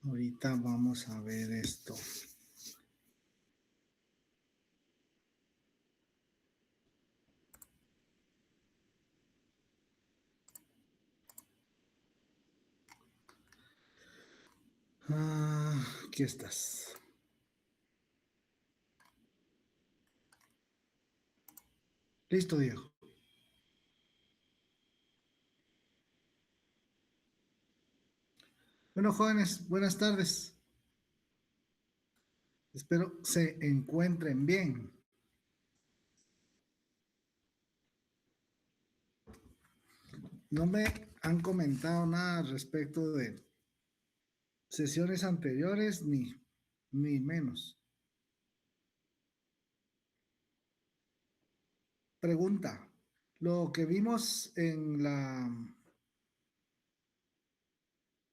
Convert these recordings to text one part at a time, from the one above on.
Ahorita vamos a ver esto. Aquí estás. Listo, Diego. Bueno, jóvenes, buenas tardes. Espero se encuentren bien. No me han comentado nada respecto de sesiones anteriores, ni menos. Pregunta. Lo que vimos en la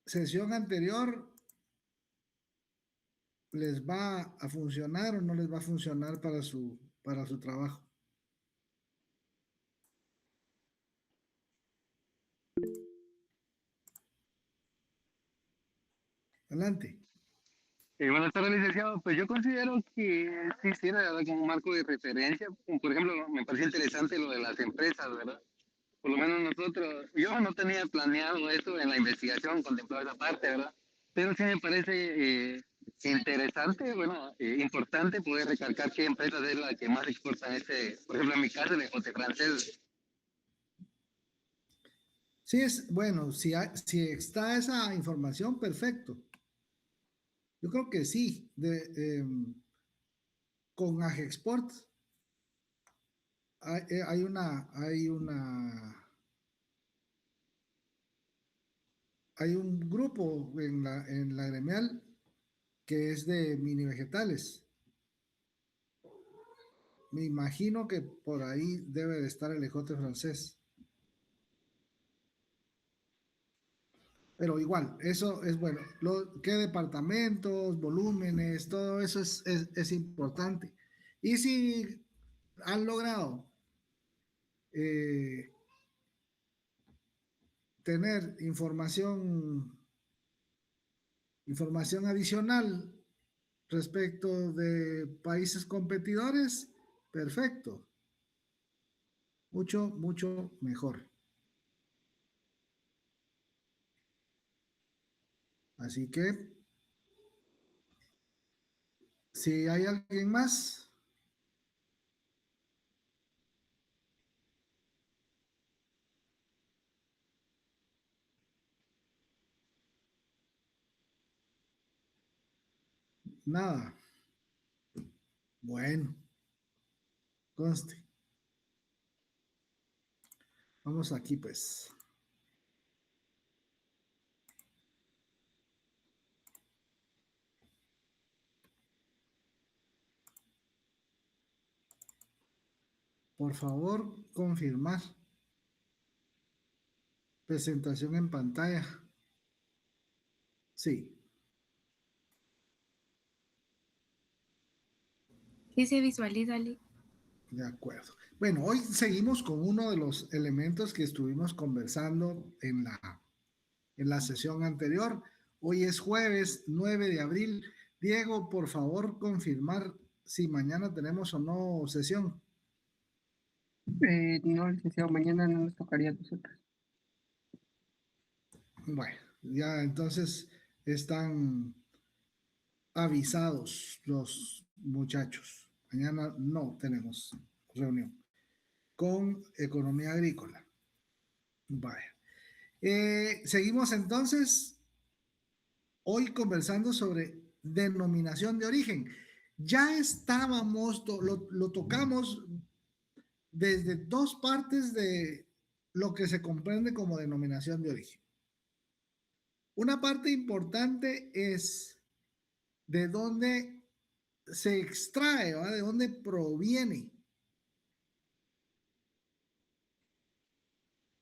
sesión anterior, ¿les va a funcionar o no les va a funcionar para su trabajo? Adelante. Buenas tardes, licenciado. Pues yo considero que sí sirve, ¿verdad? Como un marco de referencia. Como por ejemplo, me parece interesante lo de las empresas, ¿verdad? Por lo menos nosotros, yo no tenía planeado eso en la investigación, contemplado esa parte, ¿verdad? Pero sí me parece interesante, bueno, importante poder recalcar qué empresas es la que más exportan este, por ejemplo, en mi caso, el ejote francés. Sí, bueno, si está esa información, perfecto. Yo creo que sí. Con Agexport hay un grupo en la gremial que es de mini vegetales. Me imagino que por ahí debe de estar el ejote francés. Pero igual, eso es bueno. ¿Qué departamentos, volúmenes, todo eso es importante? Y si han logrado eh, tener información adicional respecto de países competidores, perfecto. Mucho, mucho mejor. Así que, si hay alguien más, nada. Bueno, conste. Vamos aquí, pues. Por favor, confirmar. Presentación en pantalla. Sí, Sí se visualiza, de acuerdo. Bueno, hoy seguimos con uno de los elementos que estuvimos conversando en la sesión anterior. Hoy es jueves 9 de abril. Diego, por favor, confirmar si mañana tenemos o no sesión. No, licenciado, mañana no nos tocaría a nosotros. Bueno, ya entonces están avisados los muchachos. Mañana no tenemos reunión con economía agrícola. Vaya. Seguimos entonces hoy conversando sobre denominación de origen. Ya estábamos, lo tocamos desde dos partes de lo que se comprende como denominación de origen. Una parte importante es de dónde se extrae, ¿va? De dónde proviene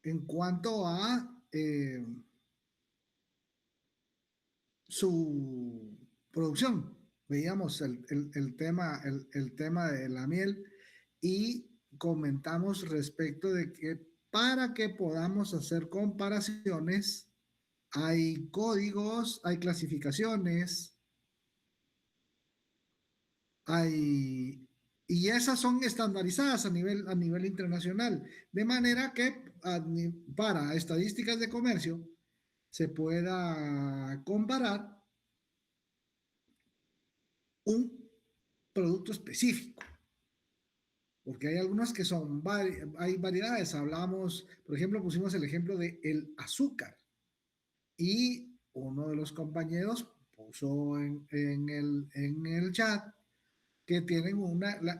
en cuanto a su producción. Veíamos el tema de la miel y comentamos respecto de que para que podamos hacer comparaciones hay códigos, hay clasificaciones, y esas son estandarizadas a nivel internacional, de manera que para estadísticas de comercio se pueda comparar un producto específico, porque hay algunas que son, hay variedades. Hablamos, por ejemplo, pusimos el ejemplo de el azúcar, y uno de los compañeros puso en el chat que tienen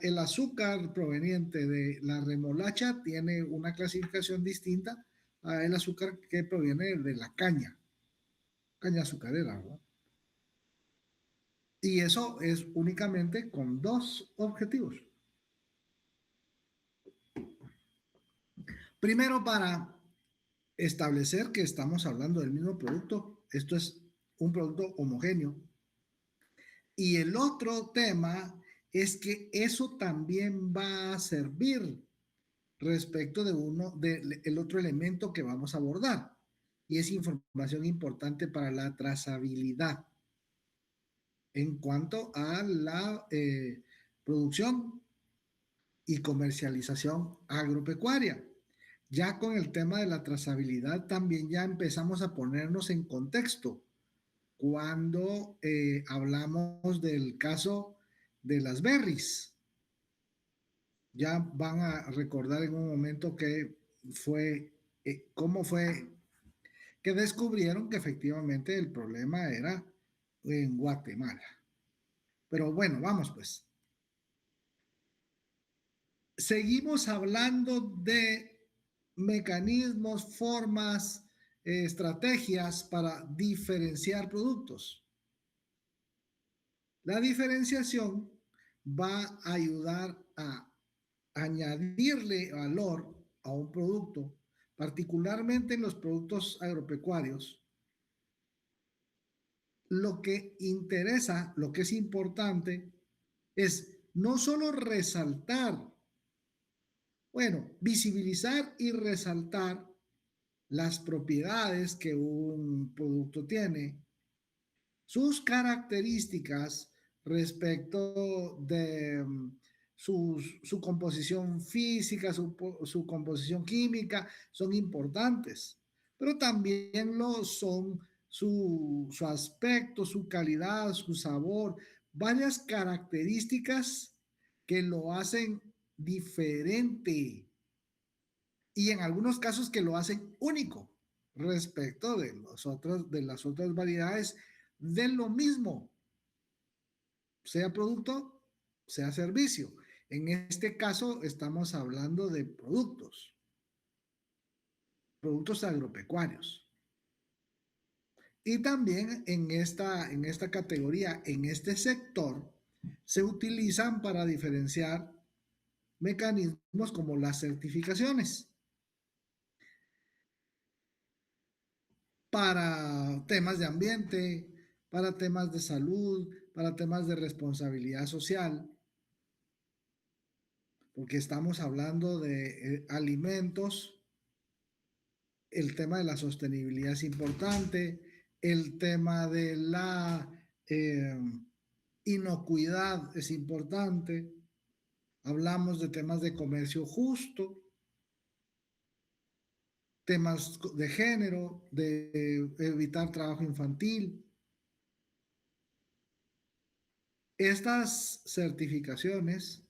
el azúcar proveniente de la remolacha tiene una clasificación distinta a el azúcar que proviene de la caña azucarera, ¿verdad? Y eso es únicamente con dos objetivos. Primero, para establecer que estamos hablando del mismo producto, esto es un producto homogéneo. Y el otro tema es que eso también va a servir respecto del otro elemento que vamos a abordar, y es información importante para la trazabilidad en cuanto a la producción y comercialización agropecuaria. Ya con el tema de la trazabilidad también ya empezamos a ponernos en contexto cuando hablamos del caso de las berries. Ya van a recordar en un momento que fue, cómo fue que descubrieron que efectivamente el problema era en Guatemala. Pero bueno, vamos pues. Seguimos hablando de mecanismos, formas, estrategias para diferenciar productos. La diferenciación va a ayudar a añadirle valor a un producto, particularmente en los productos agropecuarios. Lo que interesa, lo que es importante, es no solo resaltar, bueno, visibilizar y resaltar las propiedades que un producto tiene, sus características respecto de su composición física, su composición química, son importantes, pero también lo son su aspecto, su calidad, su sabor, varias características que lo hacen diferente, y en algunos casos que lo hacen único respecto de las otras variedades de lo mismo, sea producto, sea servicio. En este caso estamos hablando de productos agropecuarios. Y también en esta categoría, en este sector, se utilizan para diferenciar mecanismos como las certificaciones para temas de ambiente, para temas de salud, para temas de responsabilidad social, porque estamos hablando de alimentos. El tema de la sostenibilidad es importante, el tema de la inocuidad es importante, hablamos de temas de comercio justo, temas de género, de evitar trabajo infantil. Estas certificaciones,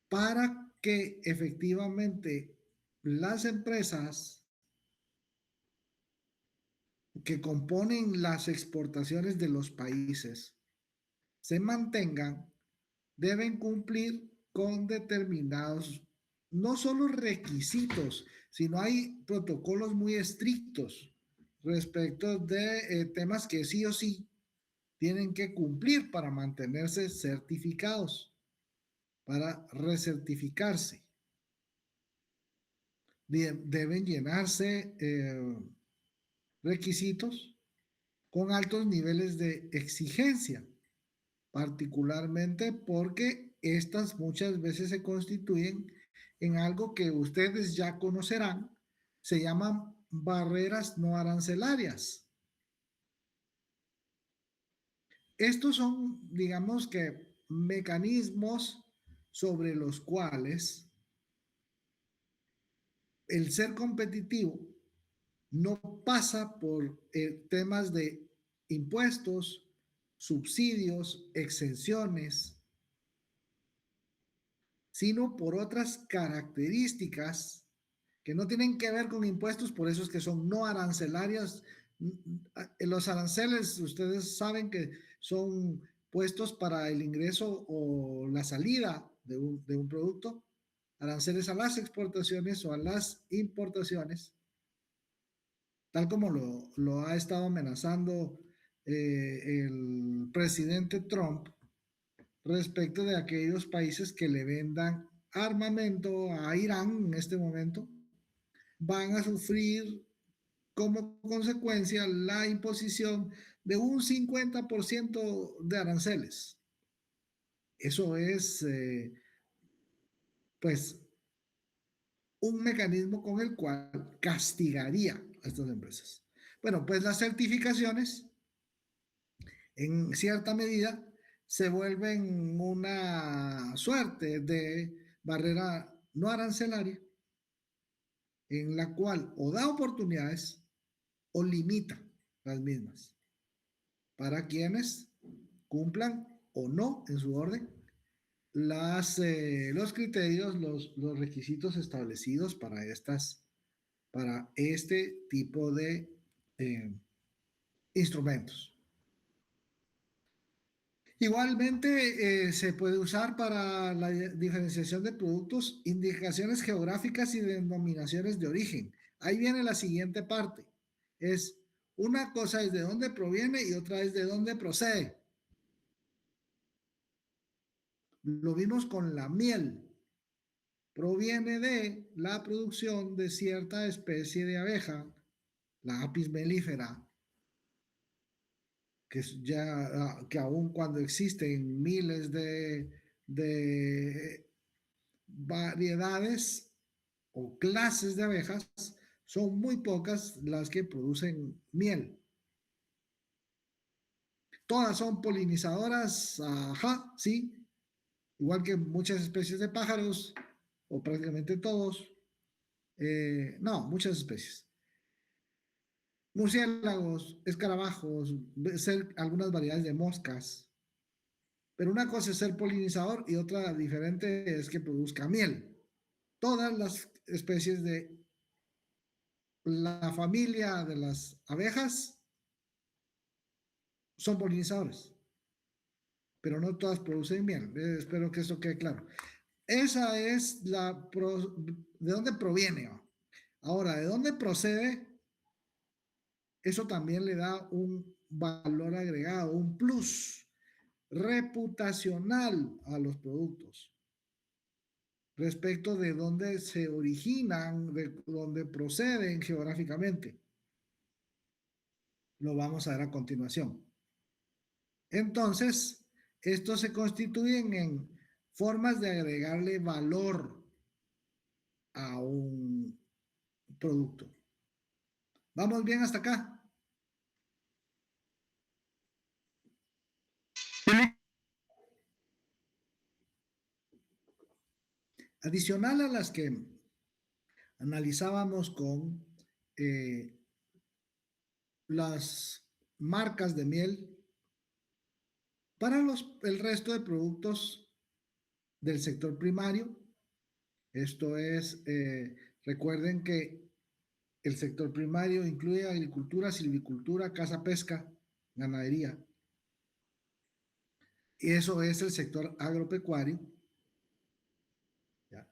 para que efectivamente las empresas que componen las exportaciones de los países se mantengan, deben cumplir con determinados, no solo requisitos, sino hay protocolos muy estrictos respecto de temas que sí o sí tienen que cumplir para mantenerse certificados, para recertificarse. Deben llenarse requisitos con altos niveles de exigencia, particularmente porque estas muchas veces se constituyen en algo que ustedes ya conocerán, se llaman barreras no arancelarias. Estos son, digamos que, mecanismos sobre los cuales el ser competitivo no pasa por temas de impuestos, subsidios, exenciones, sino por otras características que no tienen que ver con impuestos, por eso es que son no arancelarias. Los aranceles, ustedes saben que son puestos para el ingreso o la salida de un producto, aranceles a las exportaciones o a las importaciones, tal como lo ha estado amenazando el presidente Trump respecto de aquellos países que le vendan armamento a Irán en este momento, van a sufrir como consecuencia la imposición de un 50% de aranceles. Eso es, pues, un mecanismo con el cual castigaría a estas empresas. Bueno, pues las certificaciones, en cierta medida, se vuelven una suerte de barrera no arancelaria en la cual o da oportunidades o limita las mismas para quienes cumplan o no en su orden los criterios, los requisitos establecidos para este tipo de instrumentos. Igualmente, se puede usar para la diferenciación de productos indicaciones geográficas y denominaciones de origen. Ahí viene la siguiente parte. Es una cosa es de dónde proviene y otra es de dónde procede. Lo vimos con la miel. Proviene de la producción de cierta especie de abeja, la Apis mellifera, que que aun cuando existen miles de variedades o clases de abejas, son muy pocas las que producen miel. Todas son polinizadoras, ajá, sí, igual que muchas especies de pájaros, o prácticamente todos. No, muchas especies. Murciélagos, escarabajos, algunas variedades de moscas. Pero una cosa es ser polinizador y otra diferente es que produzca miel. Todas las especies de la familia de las abejas son polinizadores, pero no todas producen miel. Espero que esto quede claro. Esa es de dónde proviene. Ahora, de dónde procede, eso también le da un valor agregado, un plus reputacional a los productos respecto de dónde se originan, de dónde proceden geográficamente. Lo vamos a ver a continuación. Entonces, estos se constituyen en formas de agregarle valor a un producto. ¿Vamos bien hasta acá? Adicional a las que analizábamos con las marcas de miel, para el resto de productos del sector primario, esto es, recuerden que el sector primario incluye agricultura, silvicultura, caza, pesca, ganadería. Y eso es el sector agropecuario, ¿ya?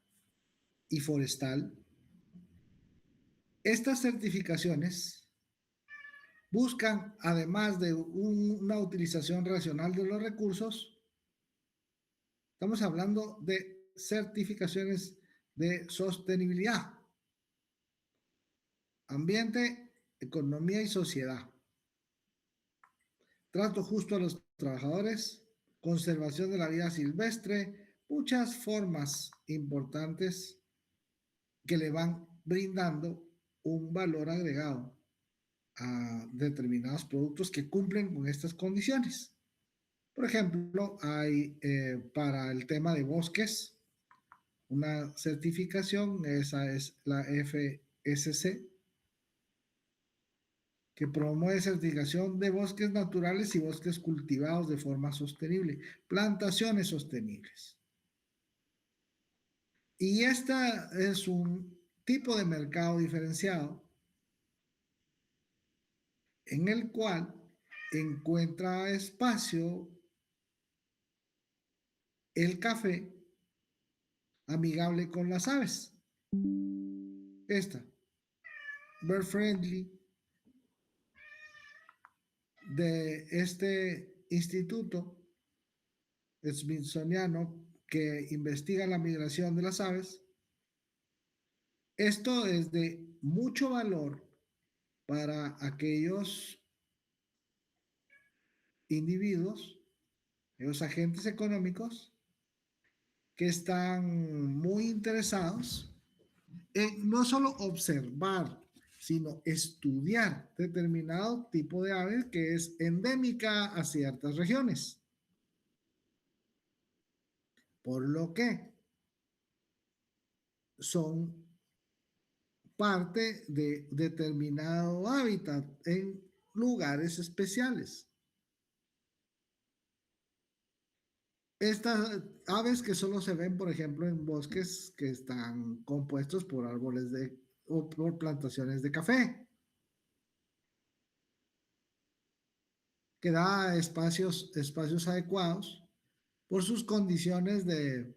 Y forestal. Estas certificaciones buscan, además de una utilización racional de los recursos, estamos hablando de certificaciones de sostenibilidad, ambiente, economía y sociedad, trato justo a los trabajadores, conservación de la vida silvestre, muchas formas importantes que le van brindando un valor agregado a determinados productos que cumplen con estas condiciones. Por ejemplo, hay para el tema de bosques una certificación, esa es la FSC, que promueve certificación de bosques naturales y bosques cultivados de forma sostenible, plantaciones sostenibles. Y esta es un tipo de mercado diferenciado en el cual encuentra espacio el café amigable con las aves. Esta, bird friendly, de este instituto smithsoniano que investiga la migración de las aves. Esto es de mucho valor para aquellos individuos, los agentes económicos que están muy interesados en no solo observar, sino estudiar determinado tipo de aves que es endémica a ciertas regiones. Por lo que son parte de determinado hábitat en lugares especiales. Estas aves que solo se ven, por ejemplo, en bosques que están compuestos por árboles o por plantaciones de café, que da espacios adecuados por sus condiciones de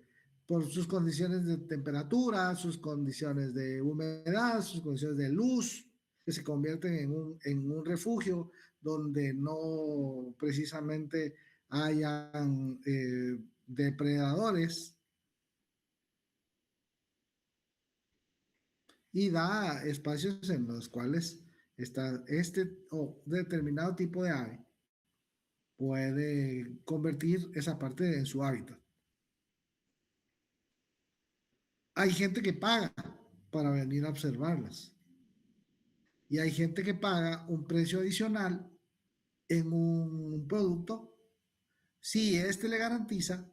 temperatura, sus condiciones de humedad, sus condiciones de luz, que se convierten en un refugio donde no precisamente hayan depredadores, y da espacios en los cuales está este o determinado tipo de ave puede convertir esa parte en su hábitat. Hay gente que paga para venir a observarlas y hay gente que paga un precio adicional en un producto si este le garantiza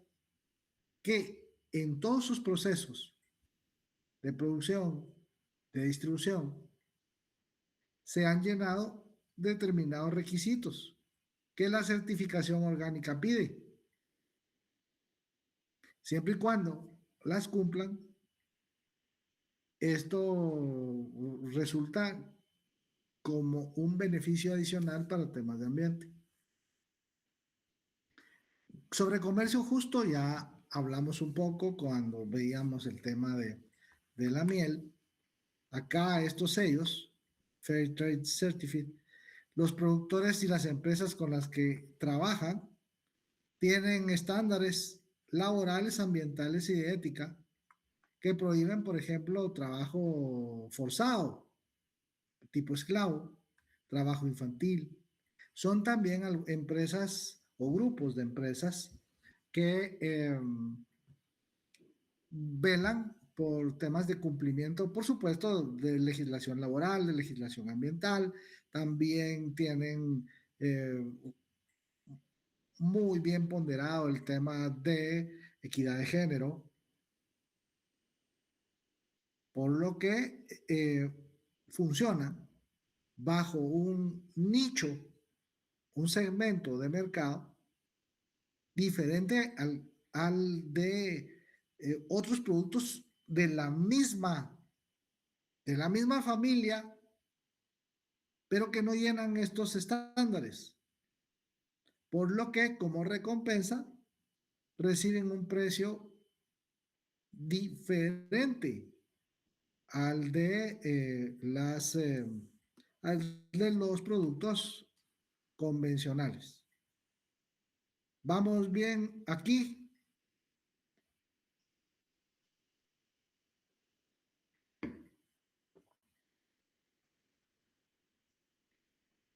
que en todos sus procesos de producción, de distribución, se han llenado determinados requisitos que la certificación orgánica pide. Siempre y cuando las cumplan, esto resulta como un beneficio adicional para temas de ambiente. Sobre comercio justo ya hablamos un poco cuando veíamos el tema de la miel. Acá estos sellos, Fair Trade Certificate, los productores y las empresas con las que trabajan tienen estándares laborales, ambientales y de ética que prohíben, por ejemplo, trabajo forzado, tipo esclavo, trabajo infantil. Son también empresas o grupos de empresas que velan por temas de cumplimiento, por supuesto, de legislación laboral, de legislación ambiental. También tienen muy bien ponderado el tema de equidad de género, por lo que funciona bajo un nicho, un segmento de mercado diferente al de otros productos de la misma familia, pero que no llenan estos estándares. Por lo que, como recompensa, reciben un precio diferente al de, al de los productos convencionales. ¿Vamos bien aquí?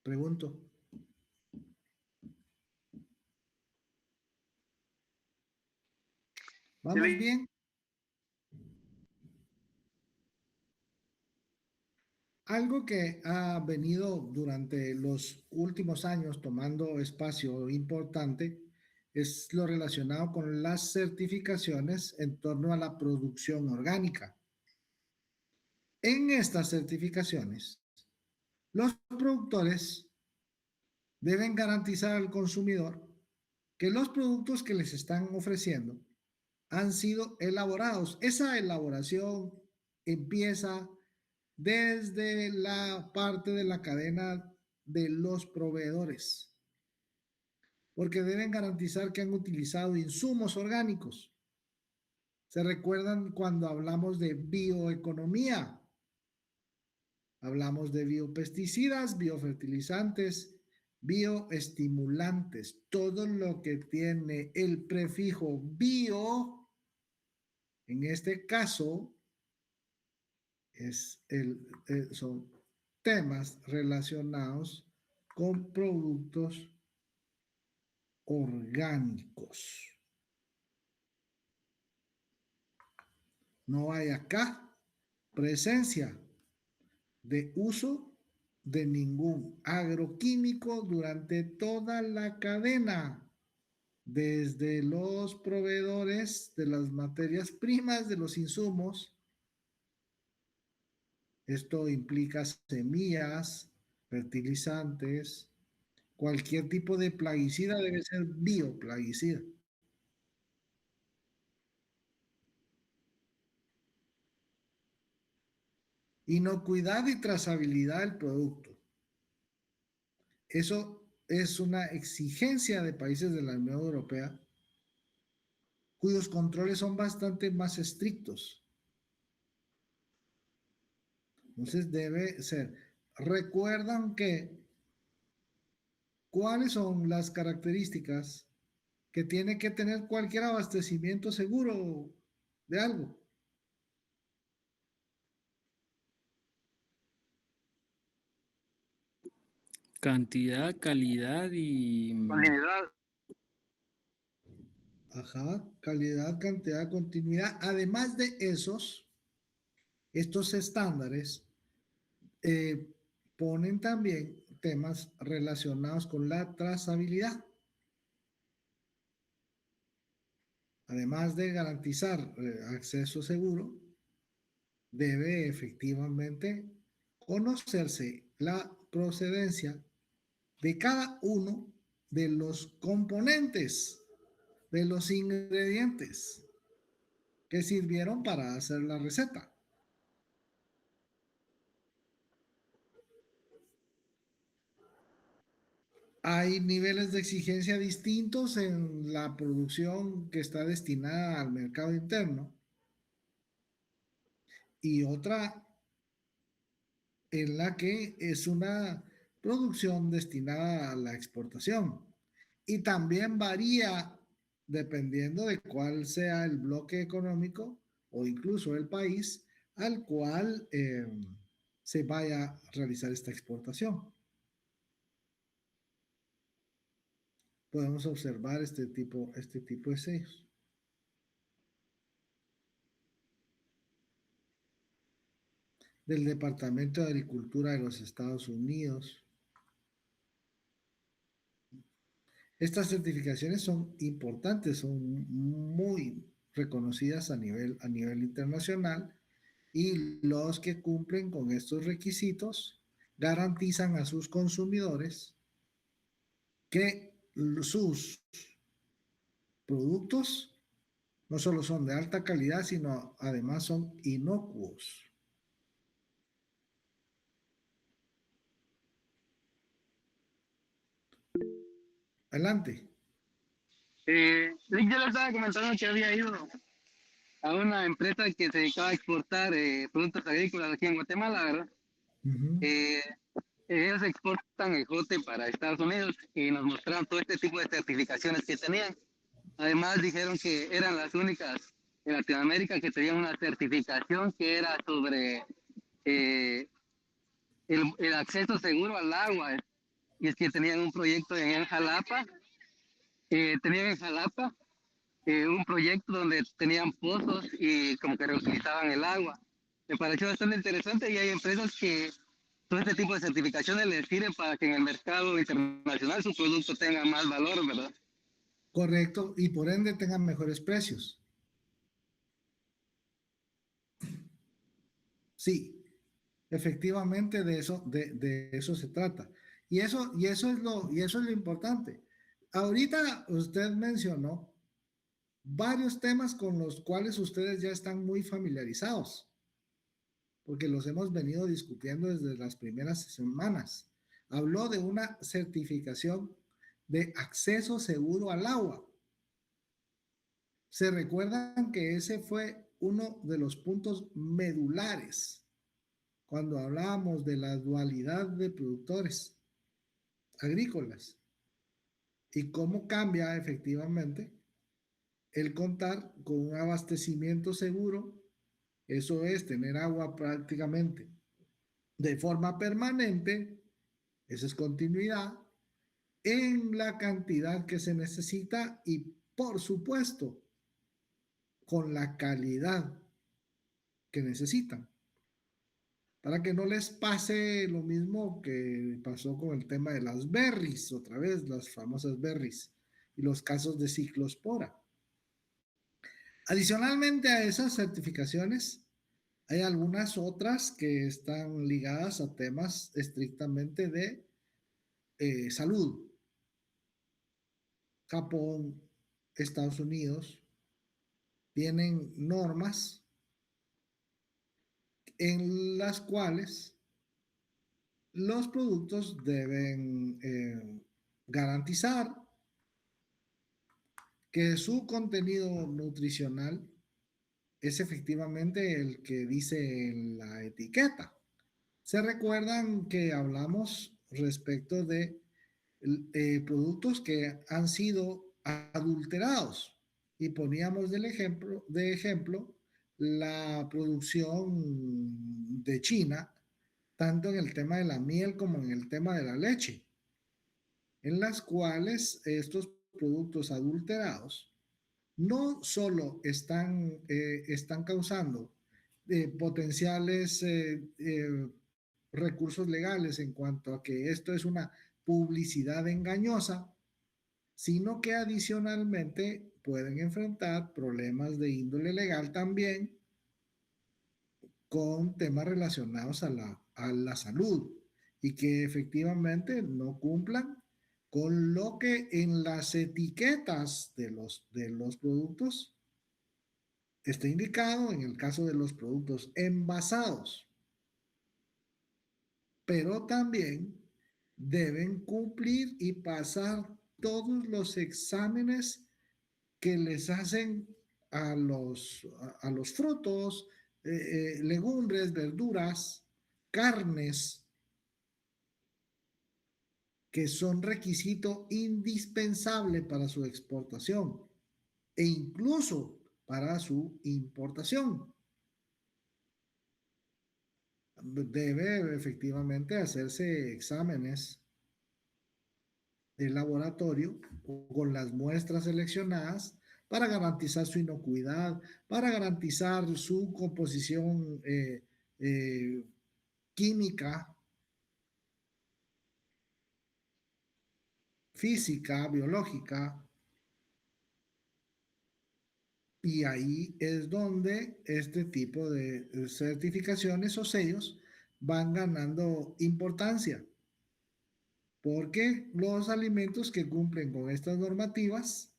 Pregunto. ¿Vamos bien? Algo que ha venido durante los últimos años tomando espacio importante es lo relacionado con las certificaciones en torno a la producción orgánica. En estas certificaciones, los productores deben garantizar al consumidor que los productos que les están ofreciendo han sido elaborados. Esa elaboración empieza desde la parte de la cadena de los proveedores, porque deben garantizar que han utilizado insumos orgánicos. ¿Se recuerdan cuando hablamos de bioeconomía? Hablamos de biopesticidas, biofertilizantes, bioestimulantes, todo lo que tiene el prefijo bio, en este caso, son temas relacionados con productos orgánicos. No hay acá presencia de uso de ningún agroquímico durante toda la cadena, desde los proveedores de las materias primas, de los insumos. Esto implica semillas, fertilizantes, cualquier tipo de plaguicida debe ser bioplaguicida. Inocuidad y trazabilidad del producto. Eso es una exigencia de países de la Unión Europea cuyos controles son bastante más estrictos. Entonces debe ser. Recuerdan que cuáles son las características que tiene que tener cualquier abastecimiento seguro de algo. Cantidad, calidad y Continuidad. Ajá, calidad, cantidad, continuidad. Además de estos estándares eh, ponen también temas relacionados con la trazabilidad. Además de garantizar acceso seguro, debe efectivamente conocerse la procedencia de cada uno de los componentes, de los ingredientes que sirvieron para hacer la receta. Hay niveles de exigencia distintos en la producción que está destinada al mercado interno y otra en la que es una producción destinada a la exportación. Y también varía dependiendo de cuál sea el bloque económico o incluso el país al cual se vaya a realizar esta exportación. Podemos observar este tipo de sellos. Del Departamento de Agricultura de los Estados Unidos. Estas certificaciones son importantes, son muy reconocidas a nivel internacional y los que cumplen con estos requisitos garantizan a sus consumidores que sus productos no solo son de alta calidad, sino además son inocuos. Adelante. Rick, yo le estaba comentando que había ido a una empresa que se dedicaba a exportar productos agrícolas aquí en Guatemala, ¿verdad? Eh, Ellos exportan ejote para Estados Unidos y nos mostraron todo este tipo de certificaciones que tenían. Además dijeron que eran las únicas en Latinoamérica que tenían una certificación que era sobre eh, el acceso seguro al agua. Y es que tenían un proyecto en Jalapa, un proyecto donde tenían pozos y como que reutilizaban el agua. Me pareció bastante interesante y hay empresas que todo este tipo de certificaciones les sirve para que en el mercado internacional su producto tenga más valor, ¿verdad? Correcto, y por ende tengan mejores precios. Sí, efectivamente de eso se trata. Y eso es lo importante. Ahorita usted mencionó varios temas con los cuales ustedes ya están muy familiarizados, porque los hemos venido discutiendo desde las primeras semanas. Habló de una certificación de acceso seguro al agua. Se recuerdan que ese fue uno de los puntos medulares cuando hablábamos de la dualidad de productores agrícolas y cómo cambia efectivamente el contar con un abastecimiento seguro, eso es tener agua prácticamente de forma permanente, esa es continuidad, en la cantidad que se necesita y por supuesto con la calidad que necesitan, para que no les pase lo mismo que pasó con el tema de las berries, otra vez las famosas berries y los casos de ciclospora. Adicionalmente a esas certificaciones, hay algunas otras que están ligadas a temas estrictamente de salud. Japón, Estados Unidos tienen normas en las cuales los productos deben garantizar que su contenido nutricional es efectivamente el que dice en la etiqueta. ¿Se recuerdan que hablamos respecto de productos que han sido adulterados? Y poníamos de ejemplo la producción de China, tanto en el tema de la miel como en el tema de la leche, en las cuales estos productos adulterados no solo están causando potenciales recursos legales en cuanto a que esto es una publicidad engañosa, sino que adicionalmente pueden enfrentar problemas de índole legal también con temas relacionados a la salud y que efectivamente no cumplan con lo que en las etiquetas de los productos está indicado en el caso de los productos envasados, pero también deben cumplir y pasar todos los exámenes que les hacen a los frutos, legumbres, verduras, carnes, que son requisito indispensable para su exportación e incluso para su importación. Debe efectivamente hacerse exámenes de laboratorio con las muestras seleccionadas para garantizar su inocuidad, para garantizar su composición eh, química, física, biológica. Y ahí es donde este tipo de certificaciones o sellos van ganando importancia, porque los alimentos que cumplen con estas normativas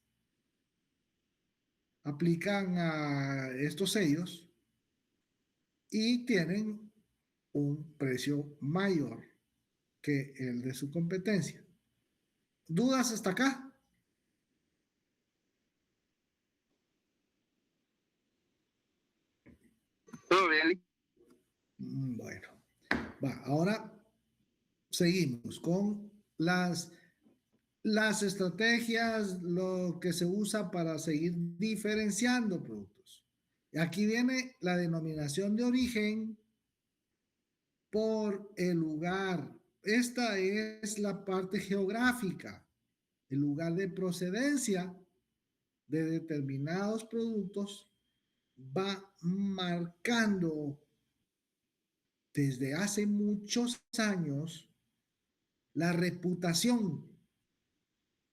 aplican a estos sellos y tienen un precio mayor que el de su competencia. ¿Dudas hasta acá? Todo bien. Bueno, va, ahora seguimos con las estrategias, lo que se usa para seguir diferenciando productos. Aquí viene la denominación de origen por el lugar. Esta es la parte geográfica, el lugar de procedencia de determinados productos va marcando desde hace muchos años la reputación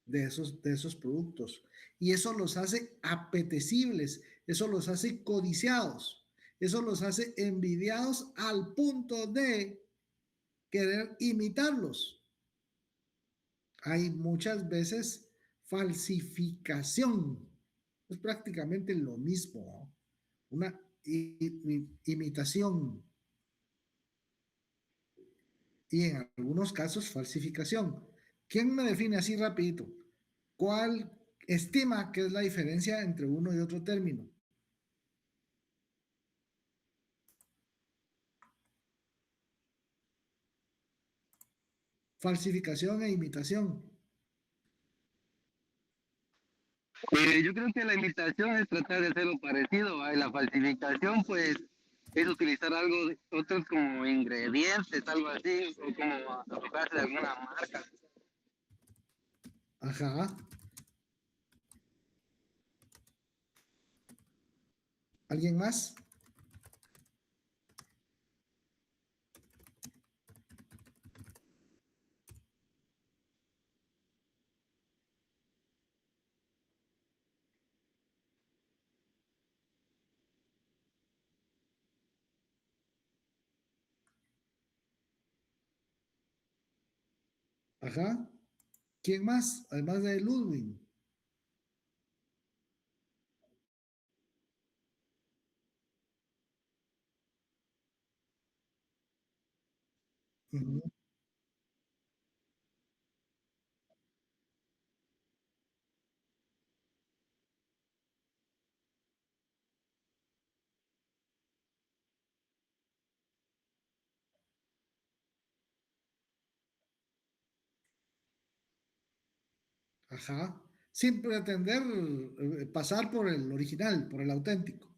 de esos productos. Y eso los hace apetecibles, eso los hace codiciados, eso los hace envidiados al punto de querer imitarlos. Hay muchas veces falsificación. Es prácticamente lo mismo, ¿no? Una imitación y en algunos casos falsificación. ¿Quién me define así rapidito? ¿Cuál estima que es la diferencia entre uno y otro término? Falsificación e imitación. Yo creo que la imitación es tratar de hacerlo parecido, ¿va? Y la falsificación, pues, es utilizar algo, otros como ingredientes, algo así, o como apropiarse de alguna marca. Ajá. ¿Alguien más? Ajá. ¿Quién más? Además de Ludwig. Ujú. Ajá. Sin pretender pasar por el original, por el auténtico.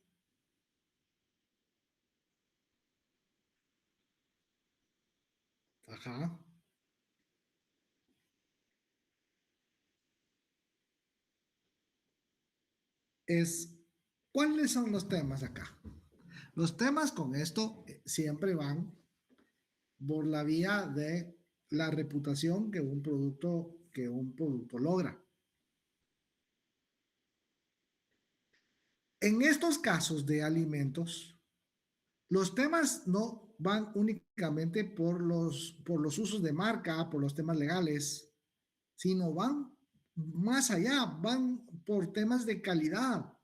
Ajá. Es, ¿cuáles son los temas acá? Los temas con esto siempre van por la vía de la reputación que un producto logra. En estos casos de alimentos, los temas no van únicamente por los usos de marca, por los temas legales, sino van más allá, van por temas de calidad.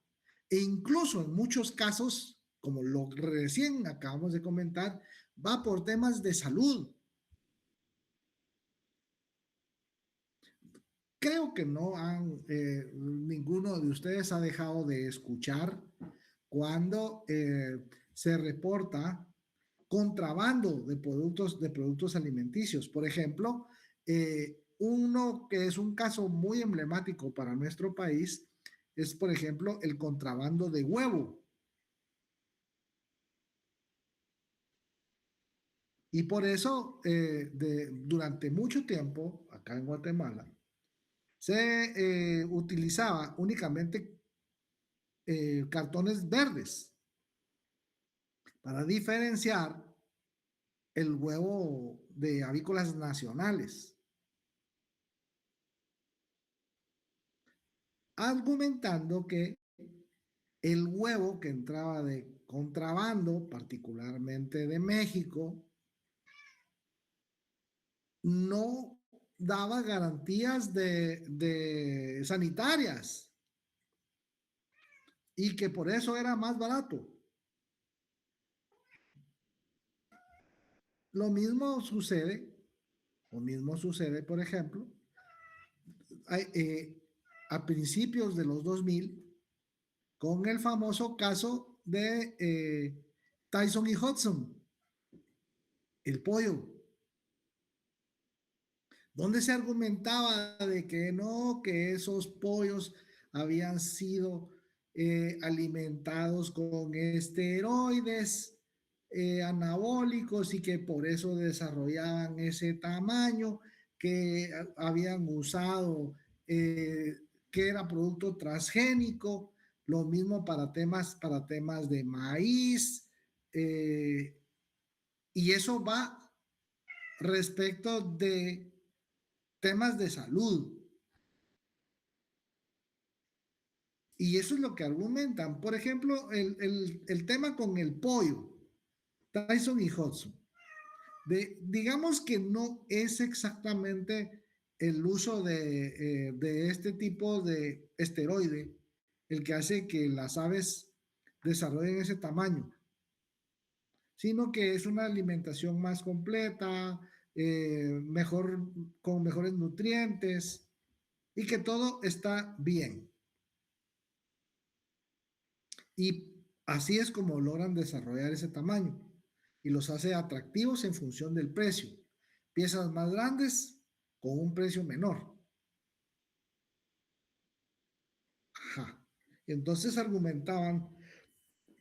E incluso en muchos casos, como lo recién acabamos de comentar, va por temas de salud. Creo que no han, ninguno de ustedes ha dejado de escuchar cuando se reporta contrabando de productos alimenticios. Por ejemplo, uno que es un caso muy emblemático para nuestro país es, por ejemplo, el contrabando de huevo. Y por eso, durante mucho tiempo, acá en Guatemala, se utilizaba únicamente cartones verdes para diferenciar el huevo de avícolas nacionales, argumentando que el huevo que entraba de contrabando, particularmente de México, no daba garantías de sanitarias y que por eso era más barato. Lo mismo sucede, por ejemplo, eh, a principios de los 2000 con el famoso caso de Tyson y Hudson, el pollo, donde se argumentaba de que no, que esos pollos habían sido alimentados con esteroides anabólicos y que por eso desarrollaban ese tamaño, que habían usado, que era producto transgénico, lo mismo para temas de maíz, Y eso va respecto de temas de salud. Y eso es lo que argumentan. Por ejemplo, el tema con el pollo, Tyson y Hudson. Digamos que no es exactamente el uso de este tipo de esteroide el que hace que las aves desarrollen ese tamaño, sino que es una alimentación más completa, mejor, con mejores nutrientes y que todo está bien. Y así es como logran desarrollar ese tamaño y los hace atractivos en función del precio. Piezas más grandes con un precio menor. Ajá. Entonces argumentaban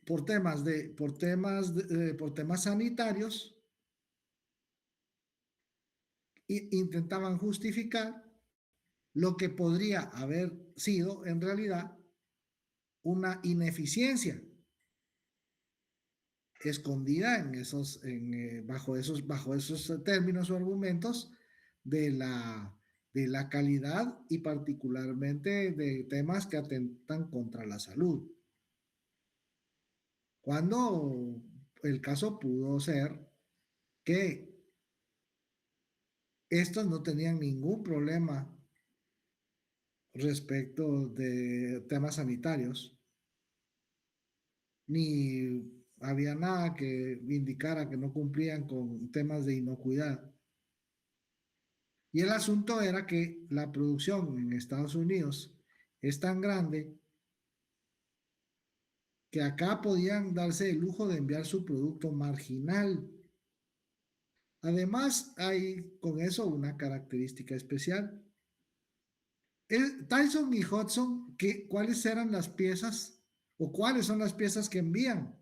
por temas sanitarios e intentaban justificar lo que podría haber sido en realidad una ineficiencia escondida bajo esos términos o argumentos de la calidad y particularmente de temas que atentan contra la salud. Cuando el caso pudo ser que estos no tenían ningún problema respecto de temas sanitarios, ni había nada que indicara que no cumplían con temas de inocuidad. Y el asunto era que la producción en Estados Unidos es tan grande que acá podían darse el lujo de enviar su producto marginal. Además, hay con eso una característica especial. Tyson y Hudson, ¿cuáles eran las piezas o cuáles son las piezas que envían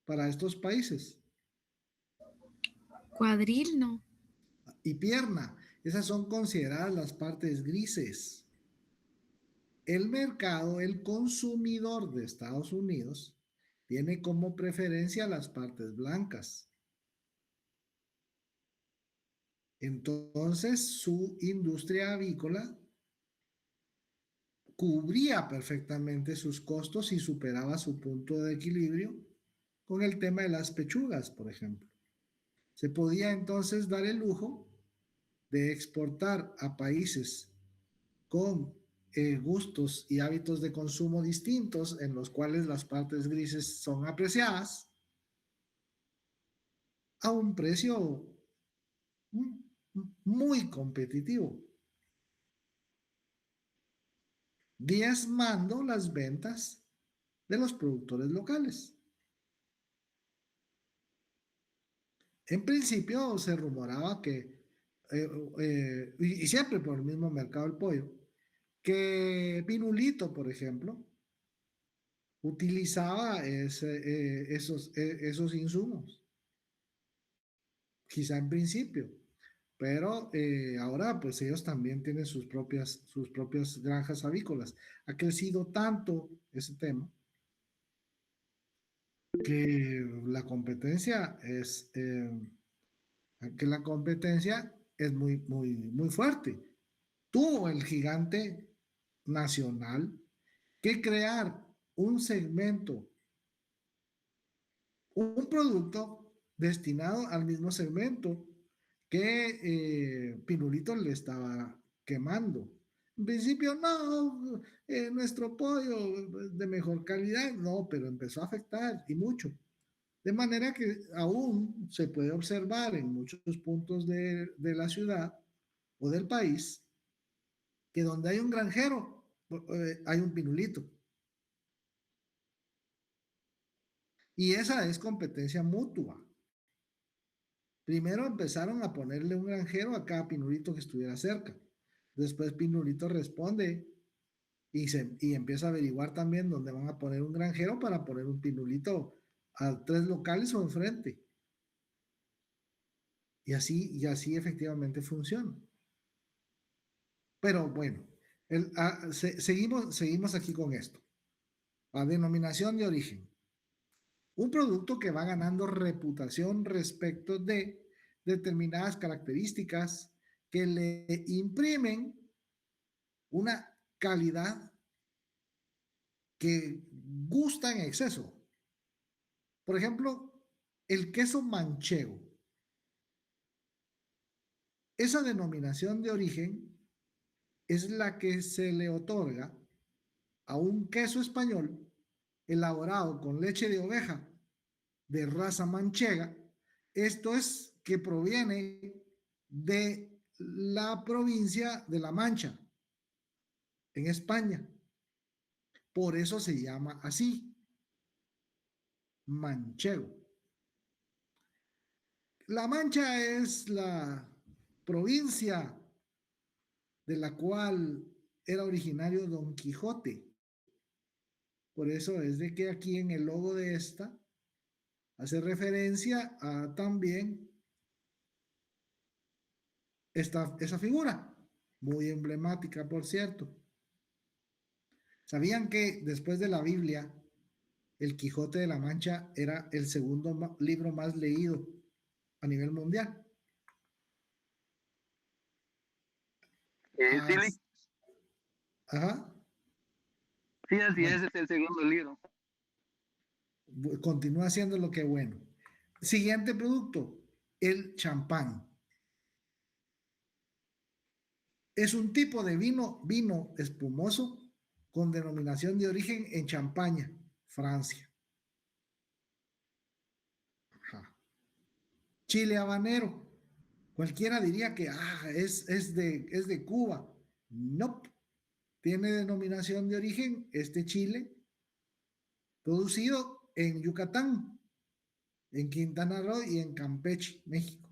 para estos países? Cuadril, no. Y pierna, esas son consideradas las partes grises. El mercado, el consumidor de Estados Unidos, tiene como preferencia las partes blancas. Entonces, su industria avícola cubría perfectamente sus costos y superaba su punto de equilibrio con el tema de las pechugas, por ejemplo. Se podía entonces dar el lujo de exportar a países con gustos y hábitos de consumo distintos, en los cuales las partes grises son apreciadas, a un precio muy competitivo, diezmando las ventas de los productores locales. En principio se rumoraba que, y siempre por el mismo mercado del pollo, que Pinulito, por ejemplo, utilizaba esos insumos, quizá en principio, pero ahora pues ellos también tienen sus propias granjas avícolas. Ha crecido tanto ese tema que la competencia es muy, muy, muy fuerte. Tuvo el gigante nacional que crear un segmento, un producto destinado al mismo segmento que Pinulito le estaba quemando. En principio, no, nuestro pollo de mejor calidad, no, pero empezó a afectar y mucho. De manera que aún se puede observar en muchos puntos de la ciudad o del país que donde hay un granjero, hay un Pinulito. Y esa es competencia mutua. Primero empezaron a ponerle un granjero a cada Pinulito que estuviera cerca. Después Pinulito responde y empieza a averiguar también dónde van a poner un granjero para poner un Pinulito a 3 locales o enfrente. Y así efectivamente funciona. Pero bueno, seguimos aquí con esto. La denominación de origen. Un producto que va ganando reputación respecto de determinadas características que le imprimen una calidad que gusta en exceso. Por ejemplo, el queso manchego. Esa denominación de origen es la que se le otorga a un queso español elaborado con leche de oveja de raza manchega. Esto es que proviene de la provincia de La Mancha, en España. Por eso se llama así, manchego. La Mancha es la provincia de la cual era originario Don Quijote. Por eso es de que aquí en el logo de esta hace referencia a también esa figura, muy emblemática, por cierto. ¿Sabían que después de la Biblia, el Quijote de la Mancha era el segundo libro más leído a nivel mundial? Ah, Sí, ajá. sí, así Bueno, es el segundo libro. continúa siendo lo que bueno. Siguiente producto, el champán. Es un tipo de vino espumoso con denominación de origen en Champaña, Francia. Ajá. Chile habanero. Cualquiera diría que es de Cuba. No. Nope. Tiene denominación de origen este chile producido en Yucatán, en Quintana Roo y en Campeche, México.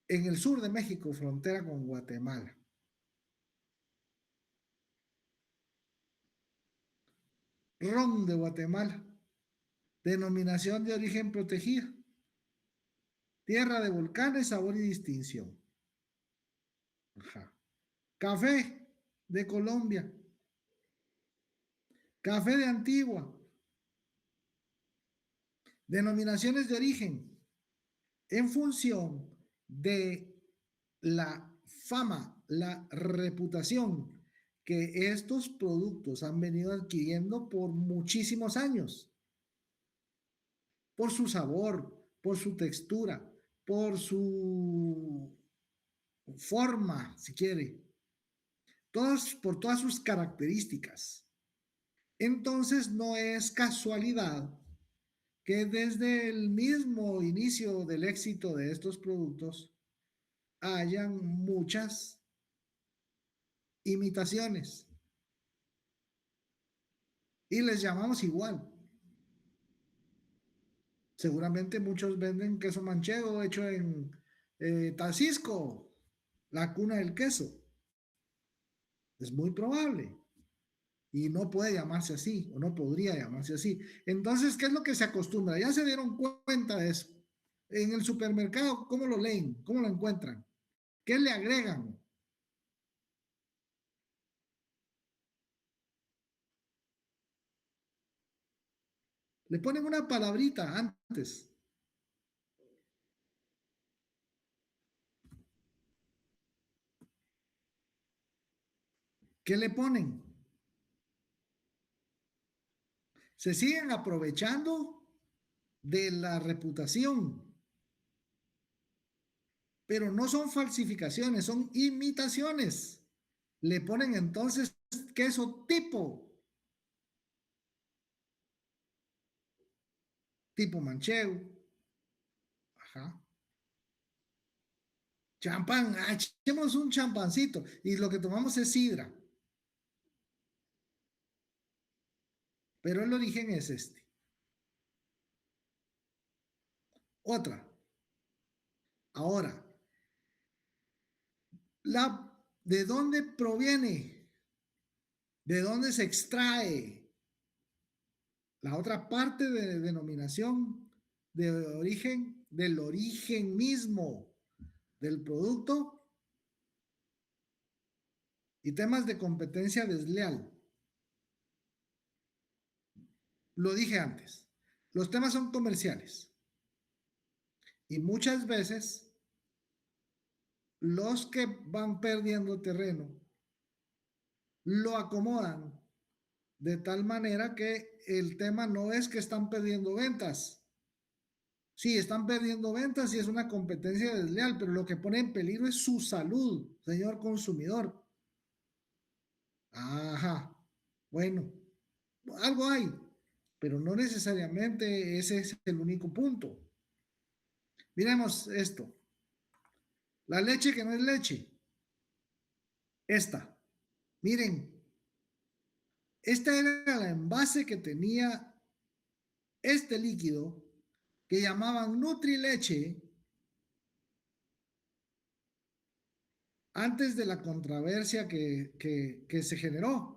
En el sur de México, frontera con Guatemala. Ron de Guatemala. Denominación de origen protegida. Tierra de volcanes, sabor y distinción. Ajá. Café de Colombia. Café de Antigua. Denominaciones de origen en función de la fama, la reputación que estos productos han venido adquiriendo por muchísimos años. Por su sabor, por su textura, por su forma, si quiere, por todas sus características. Entonces no es casualidad que desde el mismo inicio del éxito de estos productos hayan muchas imitaciones y les llamamos igual. Seguramente muchos venden queso manchego hecho en Tacisco, la cuna del queso. Es muy probable. Y no puede llamarse así, o no podría llamarse así. Entonces, ¿qué es lo que se acostumbra? Ya se dieron cuenta de eso. En el supermercado, ¿cómo lo leen? ¿Cómo lo encuentran? ¿Qué le agregan? Le ponen una palabrita antes. ¿Qué le ponen? Se siguen aprovechando de la reputación, pero no son falsificaciones, son imitaciones. Le ponen entonces queso tipo manchego. Ajá. Champán, echemos un champancito y lo que tomamos es sidra. Pero el origen es este. Otra. Ahora, ¿de dónde proviene? ¿De dónde se extrae? La otra parte de denominación de origen, del origen mismo del producto y temas de competencia desleal. Lo dije antes. los temas son comerciales. Y muchas veces los que van perdiendo terreno lo acomodan de tal manera que el tema no es que están perdiendo ventas. Sí, están perdiendo ventas y es una competencia desleal, pero lo que pone en peligro es su salud, señor consumidor. Ajá, bueno, algo hay, pero no necesariamente ese es el único punto. Miremos esto. La leche que no es leche. Esta. Miren, esta era la envase que tenía este líquido que llamaban Nutrileche antes de la controversia que se generó.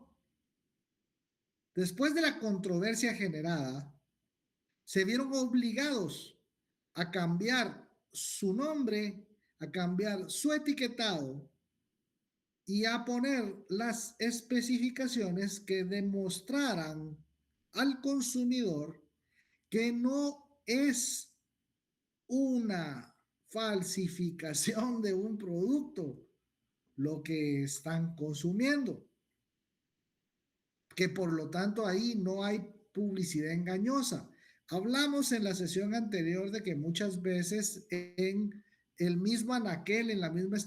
Después de la controversia generada, se vieron obligados a cambiar su nombre, a cambiar su etiquetado y a poner las especificaciones que demostraran al consumidor que no es una falsificación de un producto lo que están consumiendo, que por lo tanto ahí no hay publicidad engañosa. Hablamos en la sesión anterior de que muchas veces en el mismo anaquel, en la misma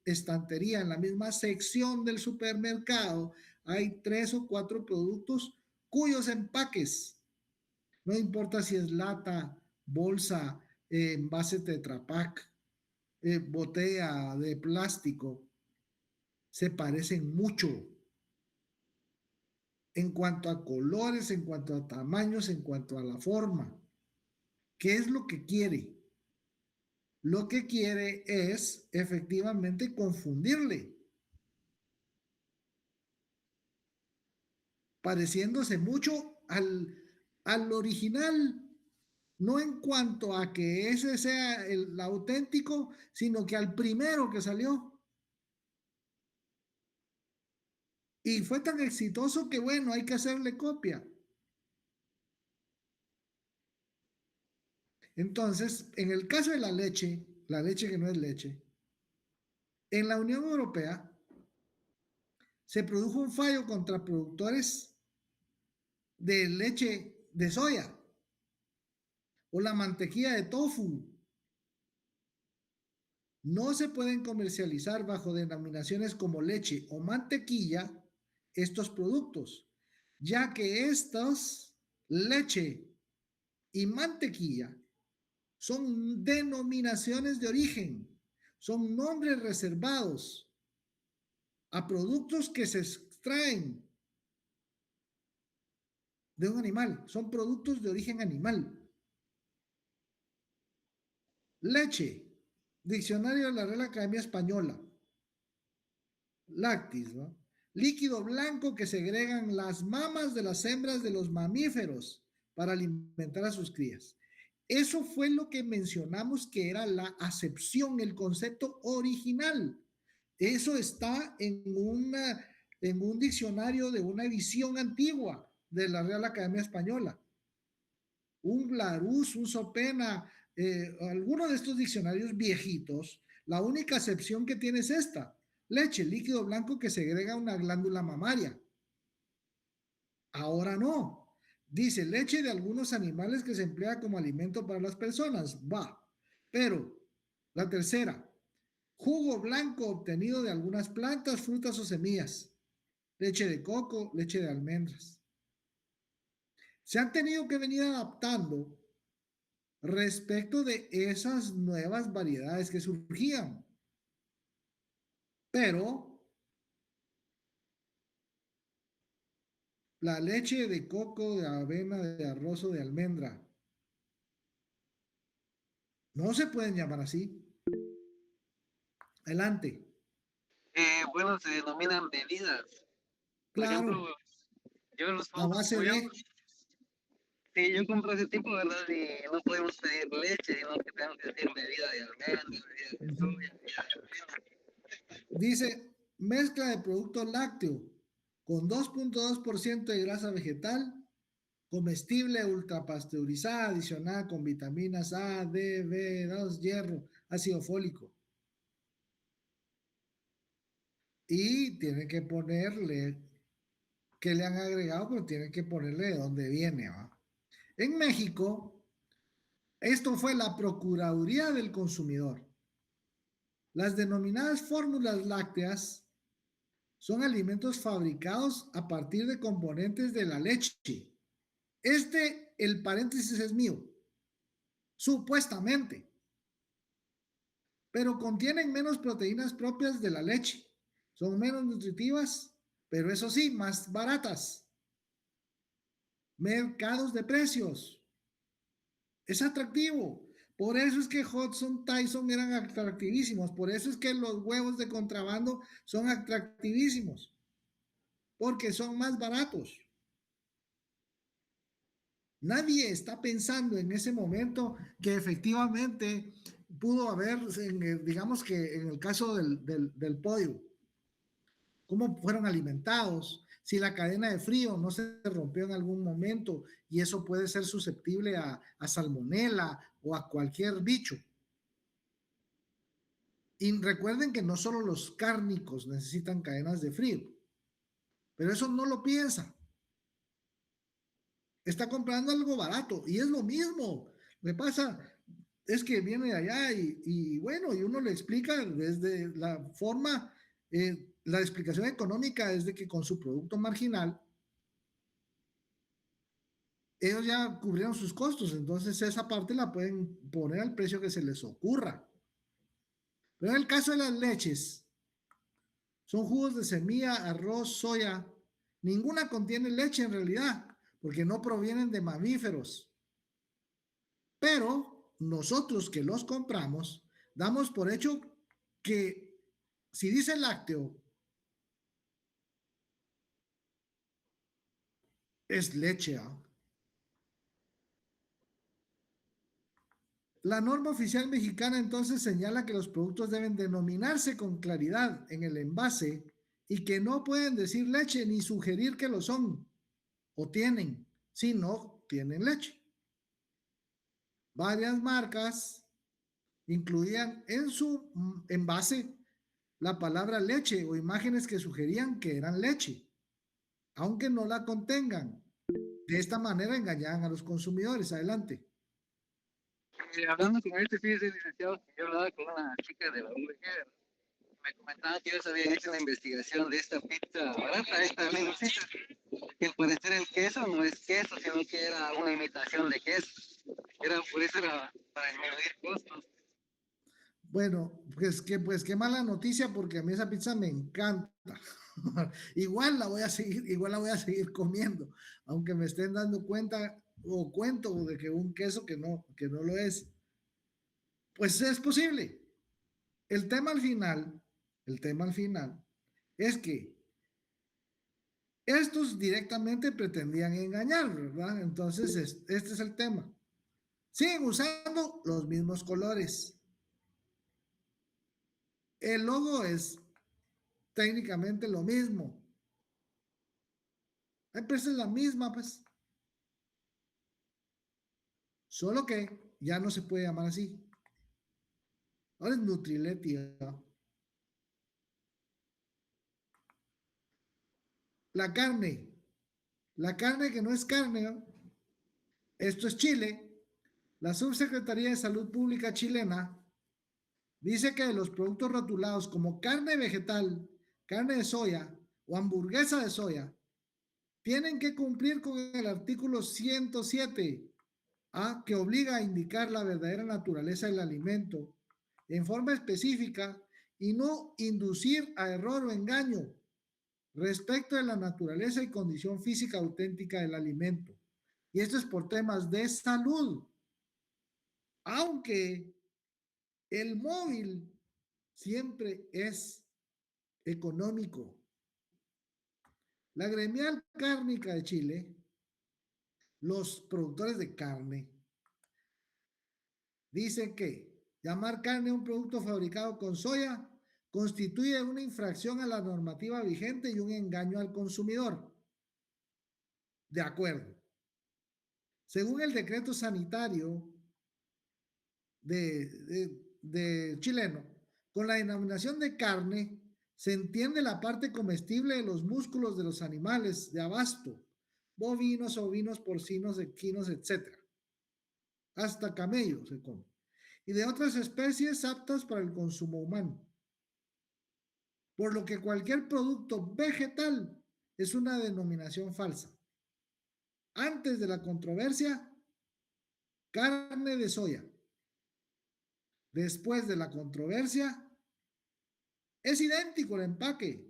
estantería, en la misma sección del supermercado, hay 3 o 4 productos cuyos empaques, no importa si es lata, bolsa, envase Tetra Pak, botella de plástico, se parecen mucho en cuanto a colores, en cuanto a tamaños, en cuanto a la forma. ¿Qué es lo que quiere? Lo que quiere es efectivamente confundirle, pareciéndose mucho al original, no en cuanto a que ese sea el auténtico, sino que al primero que salió. Y fue tan exitoso que bueno, hay que hacerle copia. Entonces, en el caso de la leche que no es leche, en la Unión Europea se produjo un fallo contra productores de leche de soya o la mantequilla de tofu. No se pueden comercializar bajo denominaciones como leche o mantequilla estos productos, ya que estos, leche y mantequilla, son denominaciones de origen, son nombres reservados a productos que se extraen de un animal, son productos de origen animal. Leche, diccionario de la Real Academia Española. Lácteos, ¿no? Líquido blanco que segregan las mamas de las hembras de los mamíferos para alimentar a sus crías. Eso fue lo que mencionamos que era la acepción, el concepto original. Eso está en un diccionario de una edición antigua de la Real Academia Española. Un Larousse, un Sopena, alguno de estos diccionarios viejitos, la única acepción que tiene es esta: leche, líquido blanco que segrega una glándula mamaria. Ahora no. Dice leche de algunos animales que se emplea como alimento para las personas. Va. Pero la tercera, jugo blanco obtenido de algunas plantas, frutas o semillas. Leche de coco, leche de almendras. Se han tenido que venir adaptando respecto de esas nuevas variedades que surgían. Pero la leche de coco, de avena, de arroz o de almendra no se pueden llamar así. Adelante. Bueno, se denominan bebidas. Por Claro, ejemplo, yo los a base de... sí, yo compro ese tipo, ¿verdad? Y no podemos pedir leche, sino que tenemos que pedir bebida de almendra, bebida de soya, bebida de avena. Dice, mezcla de producto lácteo con 2.2% de grasa vegetal comestible ultrapasteurizada adicionada con vitaminas A, D, B2, hierro, ácido fólico. Y tienen que ponerle que le han agregado, pero tienen que ponerle de dónde viene, ¿va? En México, esto fue la Procuraduría del Consumidor. Las denominadas fórmulas lácteas son alimentos fabricados a partir de componentes de la leche. El paréntesis es mío, supuestamente, pero contienen menos proteínas propias de la leche, son menos nutritivas, pero eso sí, más baratas. Mercados de precios. Es atractivo. Por eso es que Hudson, Tyson eran atractivísimos. Por eso es que los huevos de contrabando son atractivísimos. Porque son más baratos. Nadie está pensando en ese momento que efectivamente pudo haber, digamos que en el caso del pollo, cómo fueron alimentados, si la cadena de frío no se rompió en algún momento y eso puede ser susceptible a salmonela o a cualquier bicho. Y recuerden que no solo los cárnicos necesitan cadenas de frío, pero eso no lo piensa. Está comprando algo barato y es lo mismo. Me pasa es que viene de allá y bueno, y uno le explica desde la forma, la explicación económica es de que con su producto marginal, ellos ya cubrieron sus costos, entonces esa parte la pueden poner al precio que se les ocurra. Pero en el caso de las leches, son jugos de semilla, arroz, soya, ninguna contiene leche en realidad, porque no provienen de mamíferos. Pero nosotros que los compramos, damos por hecho que si dice lácteo, es leche, ¿eh? La norma oficial mexicana entonces señala que los productos deben denominarse con claridad en el envase y que no pueden decir leche ni sugerir que lo son o tienen, si no tienen leche. Varias marcas incluían en su envase la palabra leche o imágenes que sugerían que eran leche, aunque no la contengan. De esta manera engañaban a los consumidores. Adelante. Hablando con este, fíjese, licenciado, que yo hablaba con una chica de la UVG, me comentaba que ellos habían hecho una investigación de esta pizza barata, esta menucita, que al parecer el queso no es queso, sino que era una imitación de queso. Por eso era para disminuir costos. Bueno, pues qué mala noticia porque a mí esa pizza me encanta. Igual igual la voy a seguir comiendo, aunque me estén dando cuenta o cuento de que un queso que no lo es. Pues es posible. El tema al final, el tema al final es que estos directamente pretendían engañar, ¿verdad? Entonces, este es el tema. Siguen usando los mismos colores. El logo es técnicamente lo mismo. La empresa es la misma, pues. Solo que ya no se puede llamar así. Ahora es Nutrileti. La carne. La carne que no es carne, ¿no? Esto es Chile. La Subsecretaría de Salud Pública chilena dice que los productos rotulados como carne vegetal, carne de soya o hamburguesa de soya tienen que cumplir con el artículo 107, que obliga a indicar la verdadera naturaleza del alimento en forma específica y no inducir a error o engaño respecto de la naturaleza y condición física auténtica del alimento. Y esto es por temas de salud. Aunque el móvil siempre es económico. La gremial cárnica de Chile, los productores de carne, dicen que llamar carne a un producto fabricado con soya constituye una infracción a la normativa vigente y un engaño al consumidor. De acuerdo. Según el decreto sanitario de chileno, con la denominación de carne se entiende la parte comestible de los músculos de los animales de abasto, bovinos, ovinos, porcinos, equinos, etc. Hasta camello se come. Y de otras especies aptas para el consumo humano. Por lo que cualquier producto vegetal es una denominación falsa. Antes de la controversia, carne de soya. Después de la controversia, es idéntico el empaque,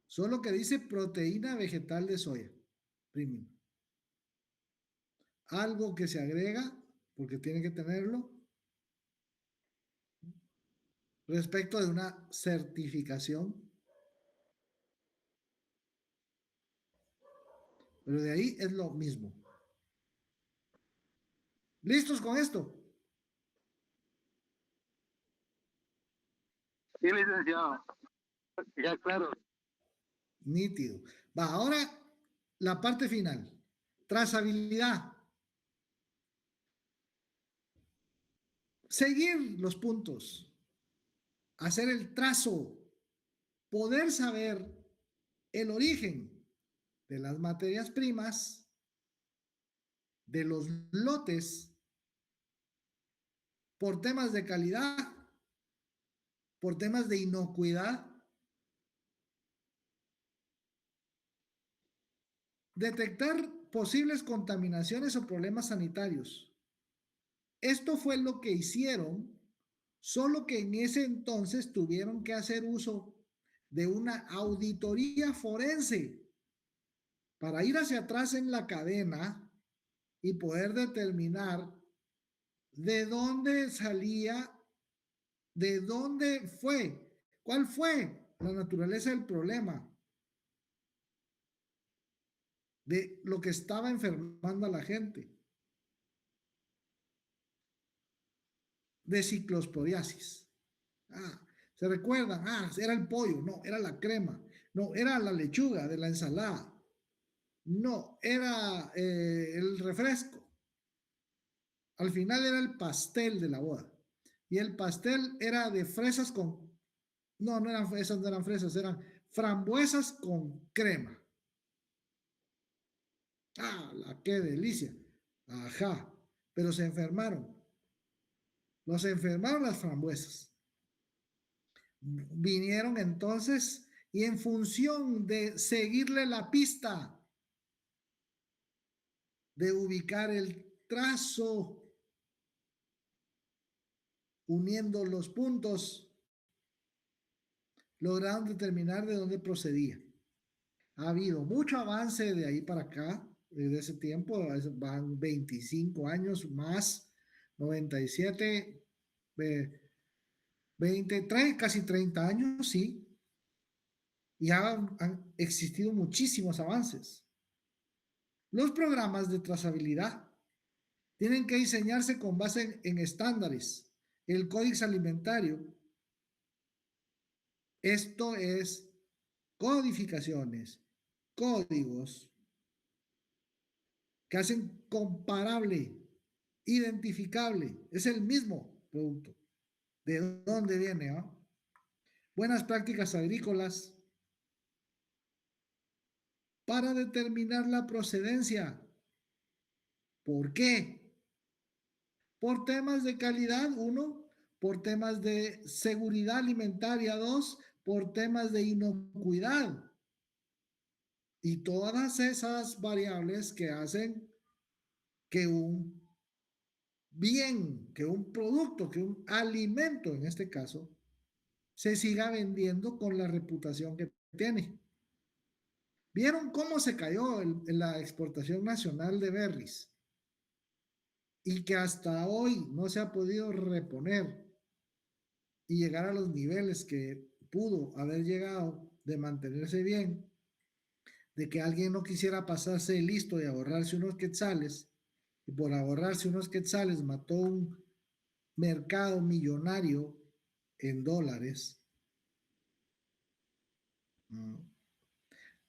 solo que dice proteína vegetal de soya. Premium. Algo que se agrega, porque tiene que tenerlo, respecto de una certificación. Pero de ahí es lo mismo. ¿Listos con esto? Sí, licenciado. Ya, claro. Nítido. Va, ahora la parte final. Trazabilidad. Seguir los puntos. Hacer el trazo. Poder saber el origen de las materias primas, de los lotes, por temas de calidad, por temas de inocuidad, detectar posibles contaminaciones o problemas sanitarios. Esto fue lo que hicieron, solo que en ese entonces tuvieron que hacer uso de una auditoría forense para ir hacia atrás en la cadena y poder determinar de dónde salía, de dónde fue, cuál fue la naturaleza del problema, de lo que estaba enfermando a la gente, de ciclosporiasis. ¿Se recuerdan? Era el pollo, no, era la crema, no, era la lechuga de la ensalada, no, era el refresco. Al final era el pastel de la boda. Y el pastel era de fresas con... No, no eran fresas, no eran fresas, eran frambuesas con crema. ¡Qué delicia! Ajá, pero se enfermaron. Los enfermaron las frambuesas. Vinieron entonces y en función de seguirle la pista, de ubicar el trazo, uniendo los puntos, lograron determinar de dónde procedía. Ha habido mucho avance de ahí para acá, desde ese tiempo, van 25 años más, 97, 23, casi 30 años, sí, y han existido muchísimos avances. Los programas de trazabilidad tienen que diseñarse con base en estándares, el Código Alimentario. Esto es codificaciones, códigos que hacen comparable, identificable, es el mismo producto. ¿De dónde viene? Buenas prácticas agrícolas para determinar la procedencia. ¿Por qué? Por temas de calidad, uno, por temas de seguridad alimentaria, dos, por temas de inocuidad. Y todas esas variables que hacen que un bien, que un producto, que un alimento en este caso, se siga vendiendo con la reputación que tiene. ¿Vieron cómo se cayó la exportación nacional de berries? Y que hasta hoy no se ha podido reponer y llegar a los niveles que pudo haber llegado de mantenerse bien, de que alguien no quisiera pasarse listo y ahorrarse unos quetzales, y por ahorrarse unos quetzales mató un mercado millonario en dólares.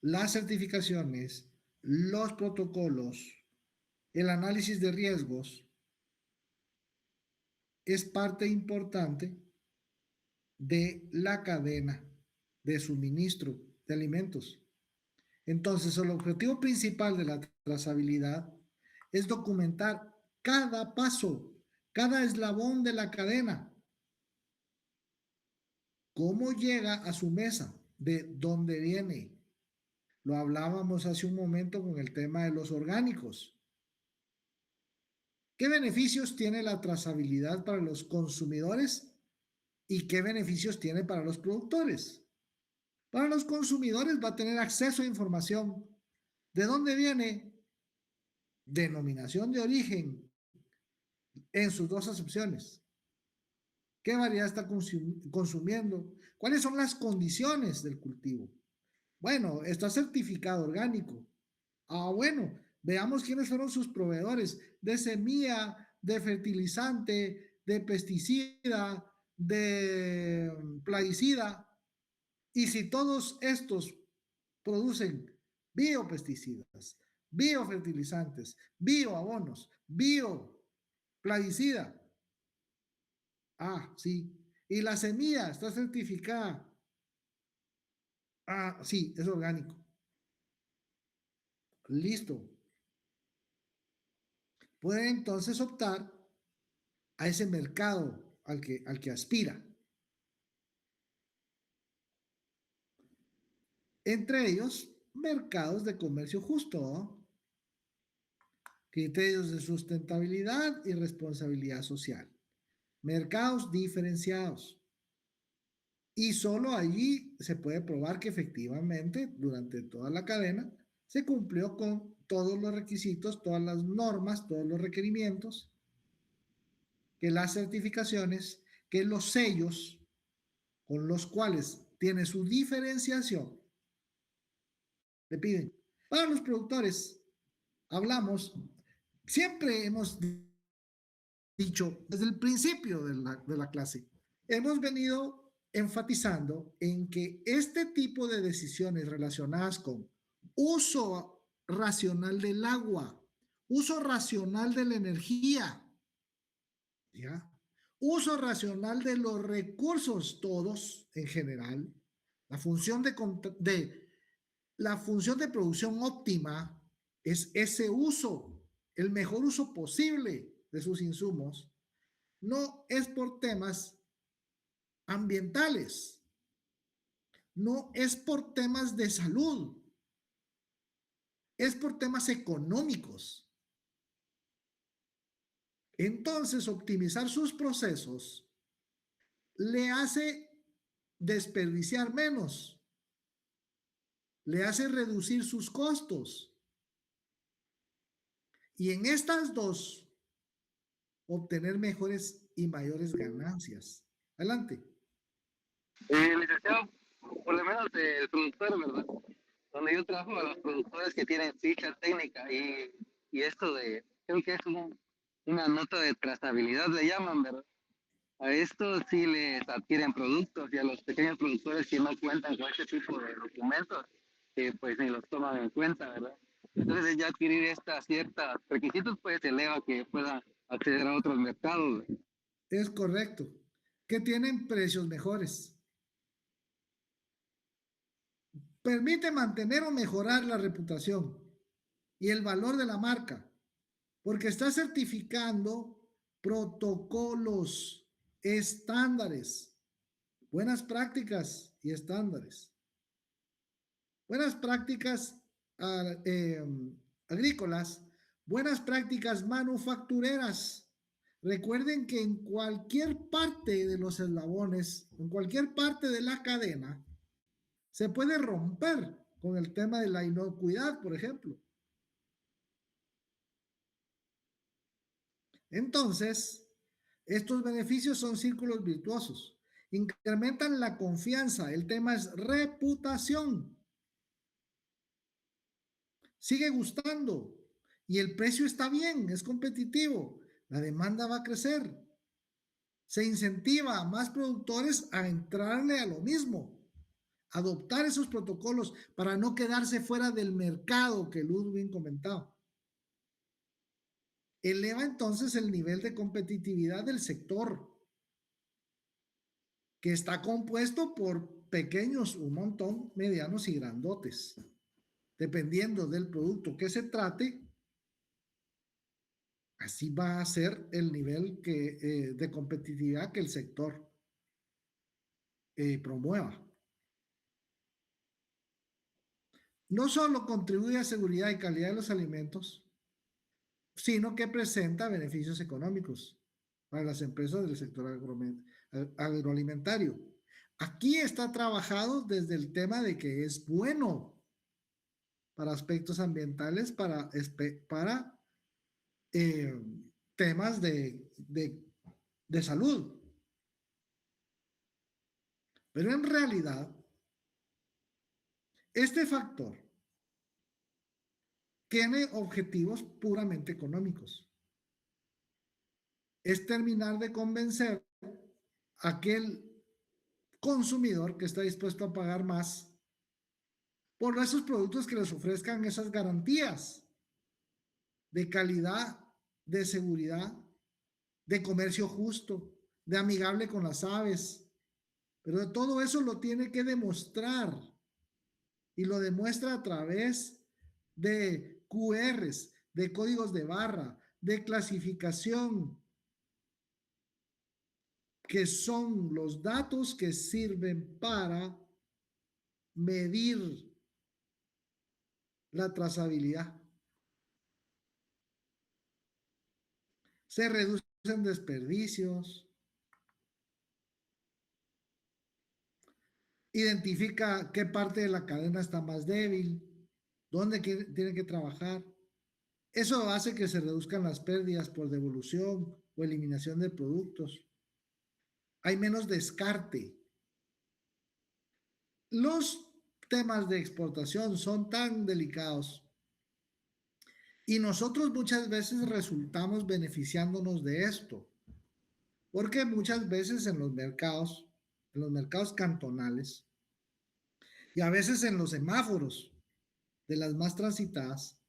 Las certificaciones, los protocolos, El análisis de riesgos es parte importante de la cadena de suministro de alimentos. Entonces, el objetivo principal de la trazabilidad es documentar cada paso, cada eslabón de la cadena, cómo llega a su mesa, de dónde viene. Lo hablábamos hace un momento con el tema de los orgánicos. ¿Qué beneficios tiene la trazabilidad para los consumidores y qué beneficios tiene para los productores? Para los consumidores va a tener acceso a información. ¿De dónde viene? Denominación de origen en sus dos acepciones. ¿Qué variedad está consumiendo? ¿Cuáles son las condiciones del cultivo? Bueno, está certificado orgánico. Ah, bueno, veamos quiénes fueron sus proveedores de semilla, de fertilizante, de pesticida, de plaguicida. Y si todos estos producen biopesticidas, biofertilizantes, bioabonos, bioplaguicida. Ah, sí. Y la semilla está certificada. Ah, sí, es orgánico. Listo. Puede entonces optar a ese mercado al que aspira. Entre ellos, mercados de comercio justo, ¿no? Criterios de sustentabilidad y responsabilidad social. Mercados diferenciados. Y solo allí se puede probar que efectivamente durante toda la cadena se cumplió con todos los requisitos, todas las normas, todos los requerimientos, que las certificaciones, que los sellos con los cuales tiene su diferenciación, le piden. Para los productores, hablamos, siempre hemos dicho desde el principio de la clase, hemos venido enfatizando en que este tipo de decisiones relacionadas con uso racional del agua, uso racional de la energía, ¿ya? Uso racional de los recursos todos en general, la función la función de producción óptima es ese uso, el mejor uso posible de sus insumos, no es por temas ambientales, no es por temas de salud, es por temas económicos. Entonces, optimizar sus procesos le hace desperdiciar menos, le hace reducir sus costos. Y en estas dos, obtener mejores y mayores ganancias. Adelante. Licenciado, por lo menos el productor, ¿verdad? Donde yo trabajo a los productores que tienen ficha técnica y esto de, creo que es una nota de trazabilidad, le llaman, ¿verdad? A estos sí les adquieren productos y a los pequeños productores que no cuentan con este tipo de documentos, pues ni los toman en cuenta, ¿verdad? Entonces ya adquirir estas ciertos requisitos pues eleva que pueda acceder a otros mercados. Es correcto. Que tienen precios mejores. Permite mantener o mejorar la reputación y el valor de la marca, porque está certificando protocolos, estándares, buenas prácticas y estándares. Buenas prácticas agrícolas, buenas prácticas manufactureras. Recuerden que en cualquier parte de los eslabones, en cualquier parte de la cadena, se puede romper con el tema de la inocuidad, por ejemplo. Entonces, estos beneficios son círculos virtuosos. Incrementan la confianza. El tema es reputación. Sigue gustando y el precio está bien, es competitivo. La demanda va a crecer. Se incentiva a más productores a entrarle a lo mismo, adoptar esos protocolos para no quedarse fuera del mercado que Ludwig comentaba. eleva entonces el nivel de competitividad del sector, que está compuesto por pequeños, un montón, medianos y grandotes. Dependiendo del producto que se trate, así va a ser el nivel de competitividad que el sector promueva. No solo contribuye a seguridad y calidad de los alimentos, sino que presenta beneficios económicos para las empresas del sector agroalimentario. Aquí está trabajado desde el tema de que es bueno para aspectos ambientales, para temas de salud. Pero en realidad, este factor tiene objetivos puramente económicos. Es terminar de convencer a aquel consumidor que está dispuesto a pagar más por esos productos que les ofrezcan esas garantías de calidad, de seguridad, de comercio justo, de amigable con las aves. Pero de todo eso lo tiene que demostrar y lo demuestra a través de QRs, de códigos de barra, de clasificación, que son los datos que sirven para medir la trazabilidad. Se reducen desperdicios, identifica qué parte de la cadena está más débil, dónde tiene que trabajar. Eso hace que se reduzcan las pérdidas por devolución o eliminación de productos. Hay menos descarte. Los temas de exportación son tan delicados y nosotros muchas veces resultamos beneficiándonos de esto, porque muchas veces en los mercados cantonales y a veces en los semáforos de las más transitadas,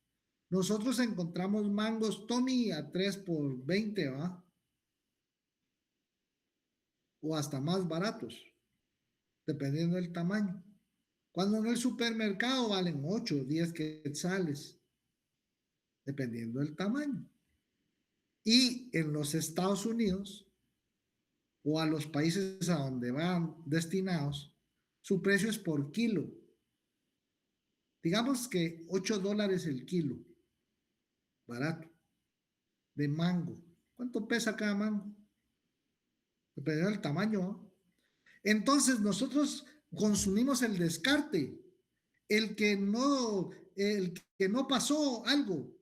nosotros encontramos mangos Tommy a 3 por 20, ¿va? O hasta más baratos, dependiendo del tamaño. Cuando en el supermercado valen 8 o 10 quetzales, dependiendo del tamaño. Y en los Estados Unidos o a los países a donde van destinados, su precio es por kilo. Digamos que $8 el kilo, barato, de mango. ¿Cuánto pesa cada mango? Dependiendo del tamaño, ¿no? Entonces nosotros consumimos el descarte, el que no pasó algo,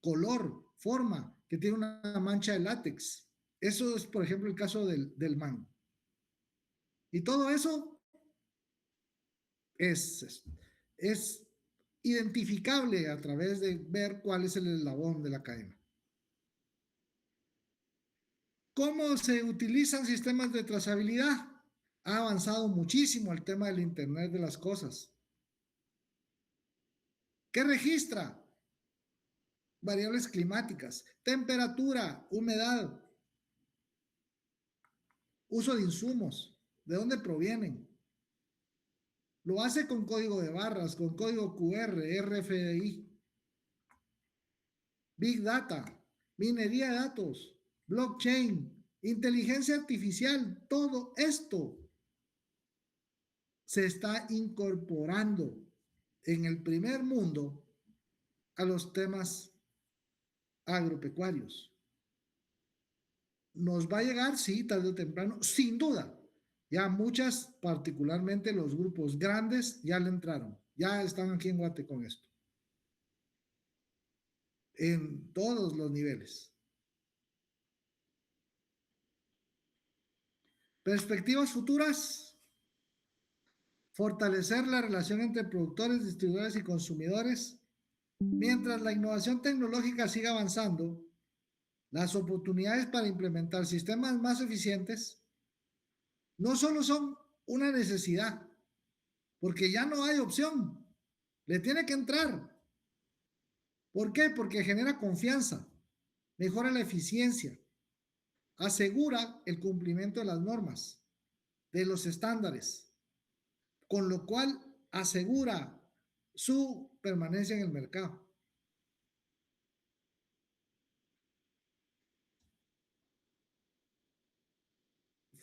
color, forma, que tiene una mancha de látex. Eso es, por ejemplo, el caso del mango. Y todo eso es identificable a través de ver cuál es el eslabón de la cadena. ¿Cómo se utilizan sistemas de trazabilidad? Ha avanzado muchísimo el tema del Internet de las cosas. ¿Qué registra? Variables climáticas, temperatura, humedad, uso de insumos, de dónde provienen. Lo hace con código de barras, con código QR, RFID, Big Data, minería de datos, blockchain, inteligencia artificial, todo esto se está incorporando en el primer mundo a los temas agropecuarios. Nos va a llegar, sí, tarde o temprano, sin duda. Ya muchas, particularmente los grupos grandes, ya le entraron. Ya están aquí en Guate con esto. En todos los niveles. Perspectivas futuras. Fortalecer la relación entre productores, distribuidores y consumidores. Mientras la innovación tecnológica siga avanzando, las oportunidades para implementar sistemas más eficientes no solo son una necesidad, porque ya no hay opción, le tiene que entrar. ¿Por qué? Porque genera confianza. mejora la eficiencia, asegura el cumplimiento de las normas, de los estándares, con lo cual asegura su permanencia en el mercado.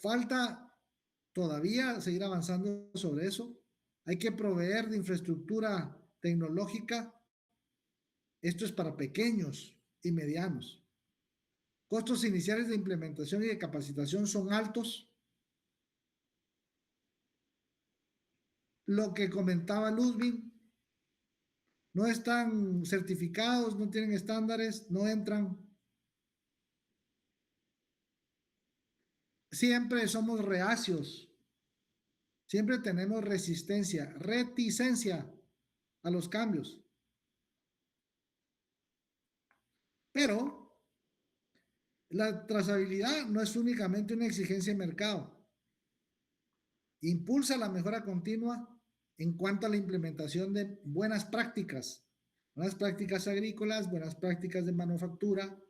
Falta todavía seguir avanzando sobre eso. Hay que proveer de infraestructura tecnológica. Esto es para pequeños y medianos. Costos iniciales de implementación y de capacitación son altos. Lo que comentaba Ludwig, no están certificados, no tienen estándares, no entran. Siempre somos reacios, siempre tenemos resistencia, reticencia a los cambios. Pero la trazabilidad no es únicamente una exigencia de mercado. Impulsa la mejora continua en cuanto a la implementación de buenas prácticas agrícolas, buenas prácticas de manufactura.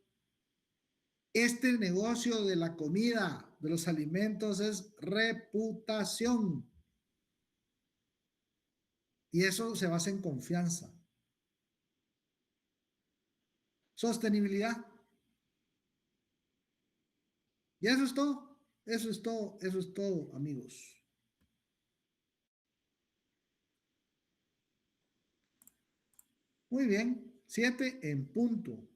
Este negocio de la comida, de los alimentos, es reputación. Y eso se basa en confianza. Sostenibilidad. Y eso es todo. Eso es todo. Eso es todo, amigos. Muy bien. 7 en punto.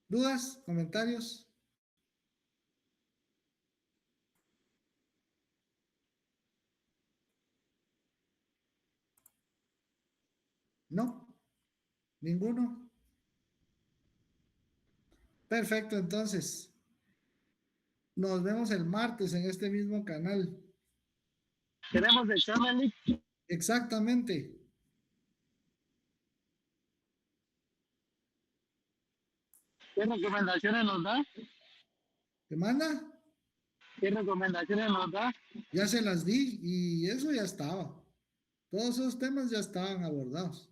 ¿Dudas? ¿Comentarios? ¿No? ¿Ninguno? Perfecto, entonces. Nos vemos el martes en este mismo canal. Tenemos examen. Exactamente. ¿Qué recomendaciones nos da? ¿Te manda? ¿Qué recomendaciones nos da? Ya se las di y eso ya estaba. Todos esos temas ya estaban abordados.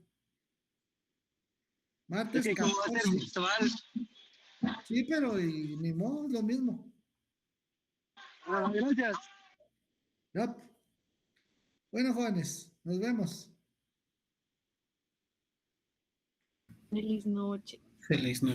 Es Martes que como va a ser 14. virtual. Sí, pero y ni modo, es lo mismo. Bueno, gracias. Yep. Bueno, jóvenes, nos vemos. Feliz noche. Feliz noche.